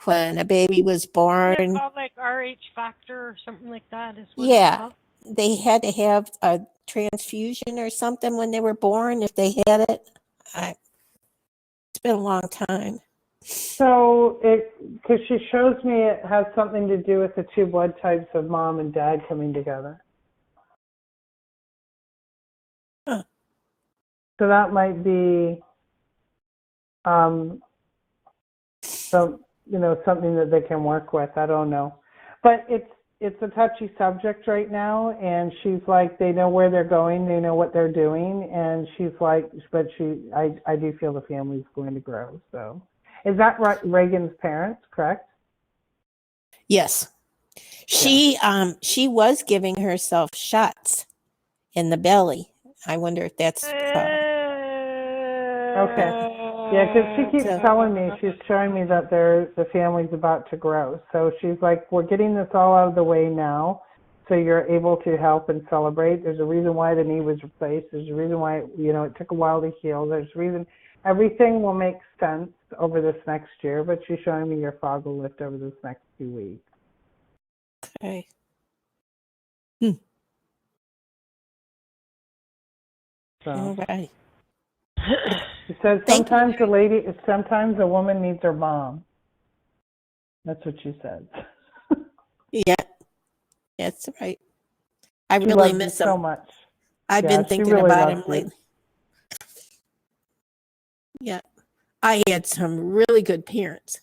when a baby was born, It's called like RH factor or something like that. Is what it's called. They had to have a transfusion or something when they were born if they had it. It's been a long time. So, because she shows me it has something to do with the two blood types of mom and dad coming together. Huh. So that might be, something that they can work with. I don't know, but it's a touchy subject right now. And she's like, they know where they're going, they know what they're doing, and she's like, but I do feel the family's going to grow. So, is that Reagan's parents, correct? Yes. She was giving herself shots in the belly. I wonder if that's okay. Yeah, because she keeps telling me, she's showing me that the family's about to grow. So she's like, we're getting this all out of the way now, so you're able to help and celebrate. There's a reason why the knee was replaced. There's a reason why it took a while to heal. There's a reason. Everything will make sense over this next year, but she's showing me your fog will lift over this next 2 weeks. Okay. So. All right. She says sometimes a woman needs her mom. That's what she says. Yeah, that's right. I She really loves miss you so him. much. I've Yeah, been she thinking really about loves him you. lately. Yeah, I had some really good parents.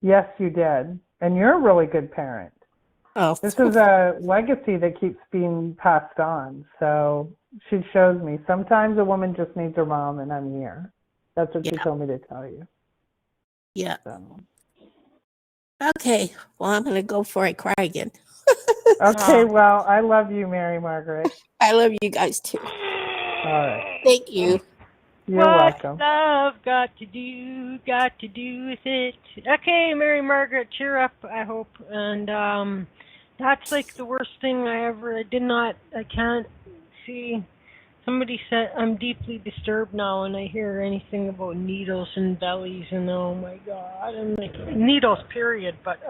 Yes, you did. And you're a really good parent. Oh, This is a legacy that keeps being passed on. So she shows me sometimes a woman just needs her mom, and I'm here. That's what she yeah, told me to tell you. yeah. So. Okay, well, I'm going to go before I cry again. Okay, well, I love you, Mary Margaret. I love you guys too. All right. Thank you. You're What's welcome. love got to do with it? Okay, Mary Margaret, cheer up, I hope. And that's like the worst thing I can't see. Somebody said I'm deeply disturbed now when I hear anything about needles and bellies, and oh my God, I'm like, needles, period, but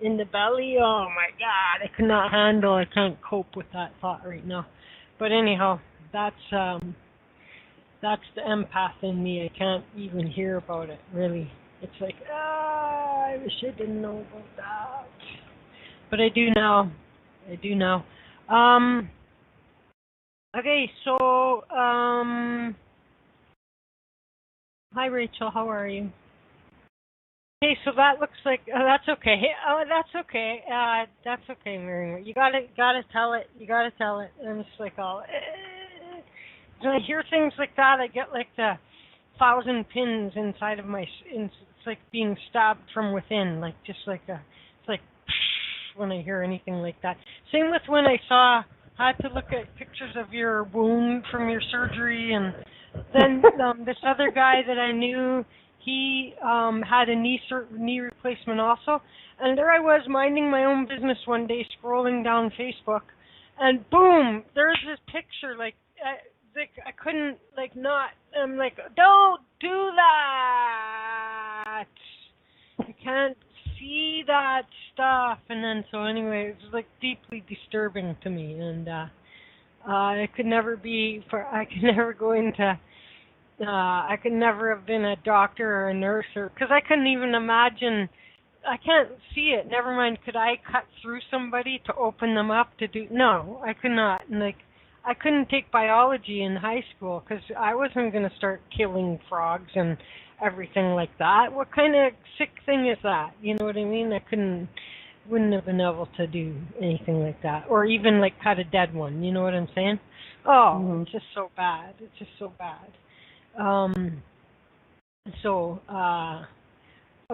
in the belly, oh my God, I can't cope with that thought right now. But anyhow, that's the empath in me. I can't even hear about it, really. It's like, I wish I didn't know about that. But I do now. Okay, so, hi Rachel, how are you? Okay, so that looks like, that's okay. That's okay. That's okay, Mary. You gotta tell it. And it's like all, when I hear things like that, I get like the 1,000 pins inside of it's like being stabbed from within, like just like it's like when I hear anything like that. Same with when I had to look at pictures of your wound from your surgery, and then this other guy that I knew, he had a knee replacement also, and there I was minding my own business one day, scrolling down Facebook, and boom, there's this picture like I couldn't not. I'm like, don't do that. You can't see that stuff. And then so anyway, it was like deeply disturbing to me, and I could never go into. I could never have been a doctor or a nurse, because I couldn't even imagine. I can't see it. Never mind, could I cut through somebody to open them up to do? No, I could not. And I couldn't take biology in high school because I wasn't going to start killing frogs and everything like that. What kind of sick thing is that? You know what I mean? Wouldn't have been able to do anything like that, or even like cut a dead one. You know what I'm saying? Oh, It's just so bad. It's just so bad.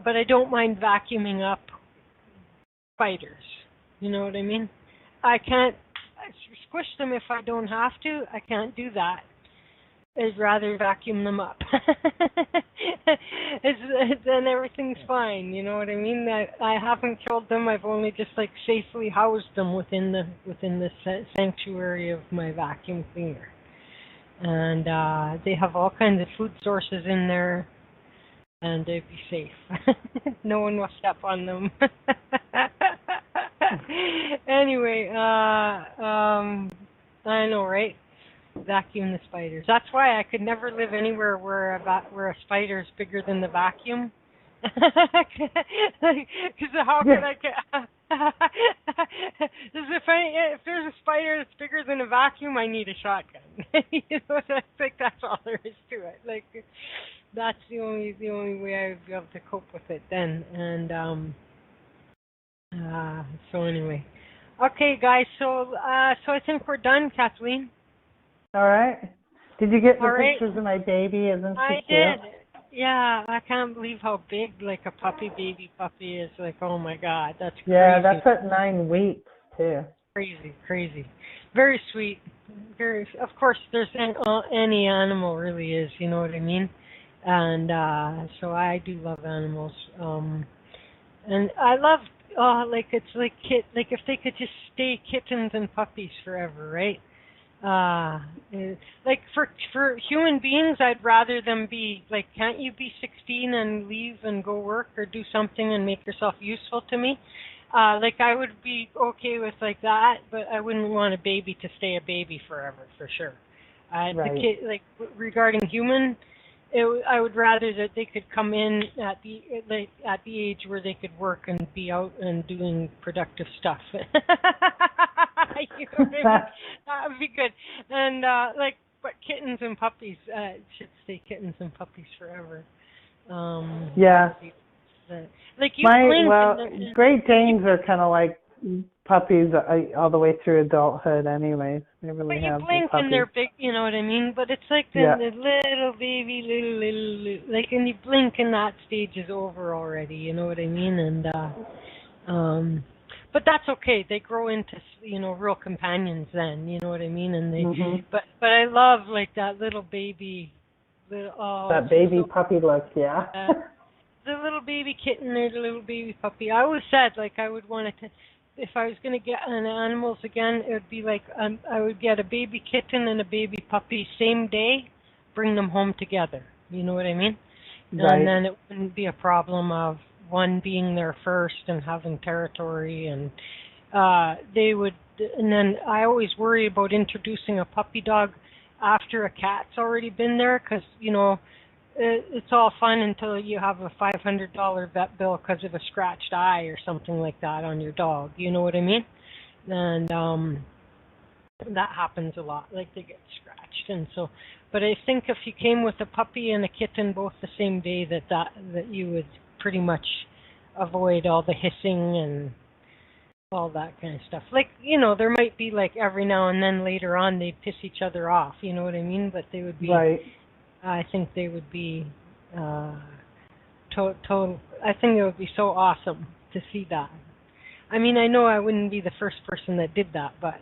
But I don't mind vacuuming up spiders. You know what I mean? I can't squish them if I don't have to. I can't do that. I'd rather vacuum them up. Then everything's fine. You know what I mean? I haven't killed them. I've only just like safely housed them within the sanctuary of my vacuum cleaner. And they have all kinds of food sources in there, and they'd be safe. No one will step on them. Anyway, I know, right? Vacuum the spiders. That's why I could never live anywhere where a spider is bigger than the vacuum. Because how could I get? If there's a spider that's bigger than a vacuum, I need a shotgun. You know, I think that's all there is to it. Like, that's the only way I would be able to cope with it then. And so anyway, okay, guys. So I think we're done, Kathleen. All right. Did you get the All right. pictures of my baby? Isn't she I cute? did. Yeah, I can't believe how big like a baby puppy is. Like, oh my God, that's crazy. Yeah, that's at 9 weeks too. Crazy. Very sweet. Of course, there's any animal really is. You know what I mean? And so I do love animals. And I love like it's like if they could just stay kittens and puppies forever, right? Like for human beings, I'd rather them be like, can't you be 16 and leave and go work or do something and make yourself useful to me? Like I would be okay with like that, but I wouldn't want a baby to stay a baby forever, for sure. Right. The kid, like regarding human I would rather that they could come in at the age where they could work and be out and doing productive stuff. You know what I mean? That would be good. And but kittens and puppies should stay kittens and puppies forever. Yeah. Like you Great Danes are kind of like puppies all the way through adulthood anyways. They really but you have blink the and they're big, you know what I mean? But it's like the little baby, little, like, and you blink and that stage is over already, you know what I mean? And, but that's okay. They grow into, real companions then, you know what I mean? And they, but I love, like, that little baby, that baby puppy look, yeah. The little baby kitten or the little baby puppy. I always said, like, I would want to, if I was going to get an animals again, it would be like I would get a baby kitten and a baby puppy same day, bring them home together. You know what I mean? Right. And then it wouldn't be a problem of one being there first and having territory, and they would. And then I always worry about introducing a puppy dog after a cat's already been there, because it's all fun until you have a $500 vet bill because of a scratched eye or something like that on your dog. You know what I mean? And that happens a lot. Like, they get scratched, and so. But I think if you came with a puppy and a kitten both the same day, that you would pretty much avoid all the hissing and all that kind of stuff. Like, there might be, like, every now and then later on they'd piss each other off. You know what I mean? But they would be. Right. I think they would be total. I think it would be so awesome to see that. I mean, I know I wouldn't be the first person that did that, but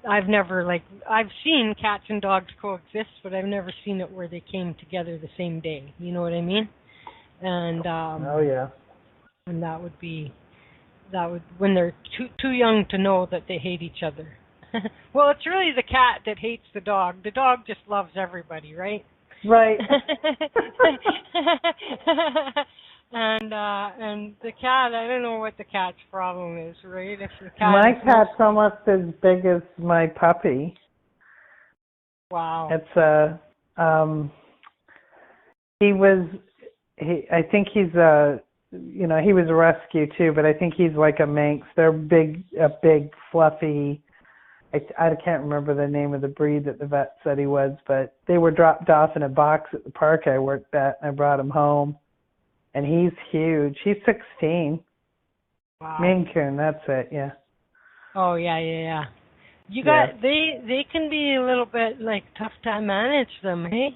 I've never, I've seen cats and dogs coexist, but I've never seen it where they came together the same day. You know what I mean? And oh yeah. And that would when they're too young to know that they hate each other. Well, it's really the cat that hates the dog. The dog just loves everybody, right? Right. and the cat, I don't know what the cat's problem is, right? If the cat my cat's almost as big as my puppy. Wow. It's I think he's he was a rescue too, but I think he's like a Manx. They're a big fluffy. I can't remember the name of the breed that the vet said he was, but they were dropped off in a box at the park I worked at, and I brought him home. And he's huge. He's 16. Wow. Maine Coon, that's it, yeah. Oh, yeah. They can be a little bit, tough to manage them, hey?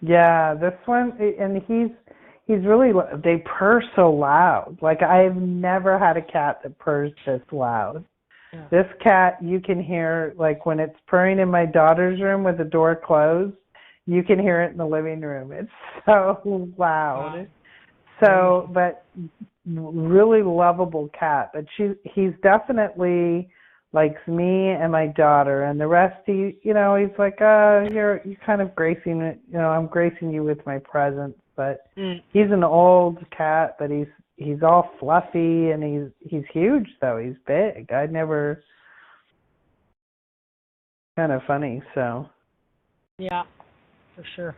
Yeah, this one, and he's really, they purr so loud. Like, I've never had a cat that purrs this loud. Yeah. This cat, you can hear, when it's purring in my daughter's room with the door closed, you can hear it in the living room. It's so loud. Wow. So, but really lovable cat. But he's definitely likes me and my daughter, and the rest, he's like, you're kind of gracing it. I'm gracing you with my presence. But he's an old cat, but he's all fluffy, and he's huge though. He's big. I'd never. Kind of funny, so. Yeah, for sure.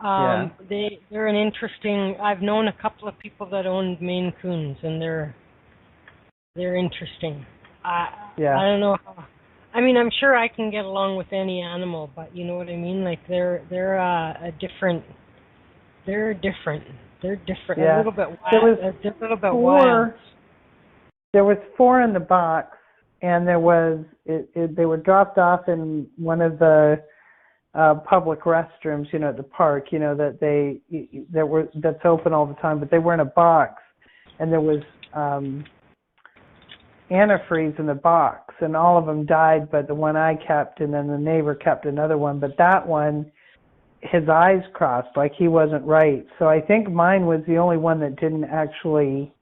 Yeah. They're an interesting. I've known a couple of people that owned Maine Coons, and they're interesting. I don't know how. I mean, I'm sure I can get along with any animal, but you know what I mean. Like they're different. They're different. Yeah. A little bit wild. Wild. There was 4 in the box, and there was they were dropped off in one of the public restrooms, at the park, that's open all the time, but they were in a box, and there was antifreeze in the box, and all of them died, but the one I kept, and then the neighbor kept another one, but that one, his eyes crossed, like he wasn't right. So I think mine was the only one that didn't actually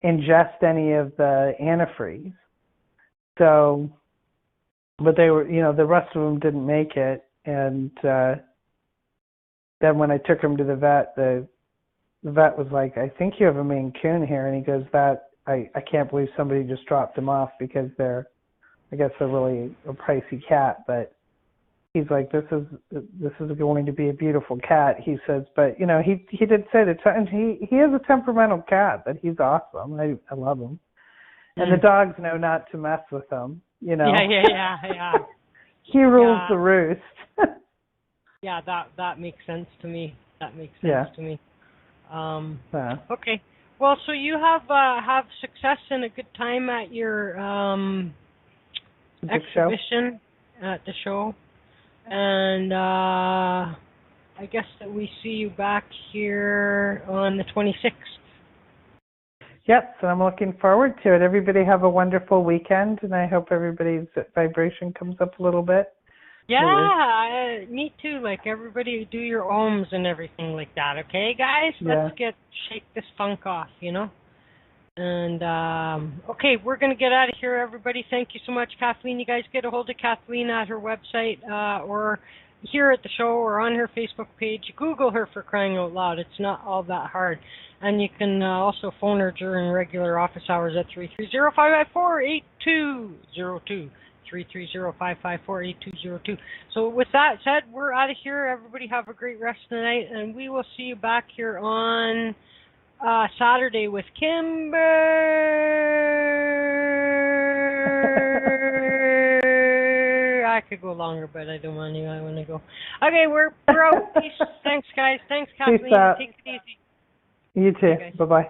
ingest any of the antifreeze. So, but they were, the rest of them didn't make it. And then when I took him to the vet was like, I think you have a Maine Coon here. And he goes, I can't believe somebody just dropped them off, because I guess they're really a pricey cat. But he's like, this is going to be a beautiful cat. He says, but you know, he did say that, and he is a temperamental cat, but he's awesome. I love him, and the dogs know not to mess with him. You know. Yeah. He rules the roost. Yeah, that makes sense to me. To me. Okay. Well, so you have success and a good time at your exhibition at the show, and I guess that we see you back here on the 26th. Yes, and I'm looking forward to it. Everybody have a wonderful weekend, and I hope everybody's vibration comes up a little bit. Yeah, me too. Like, everybody do your ohms and everything like that, okay, guys? Let's shake this funk off, you know? And, okay, we're going to get out of here, everybody. Thank you so much, Kathleen. You guys get a hold of Kathleen at her website or here at the show or on her Facebook page. Google her, for crying out loud. It's not all that hard. And you can also phone her during regular office hours at 330-554-8202. 330-554-8202. So with that said, we're out of here. Everybody have a great rest of the night, and we will see you back here on Saturday with Kimber. I could go longer, but I don't want to. I want to go. Okay, we're out. Peace. Thanks, guys. Thanks, Kathleen. Take it easy. You too. Bye-bye.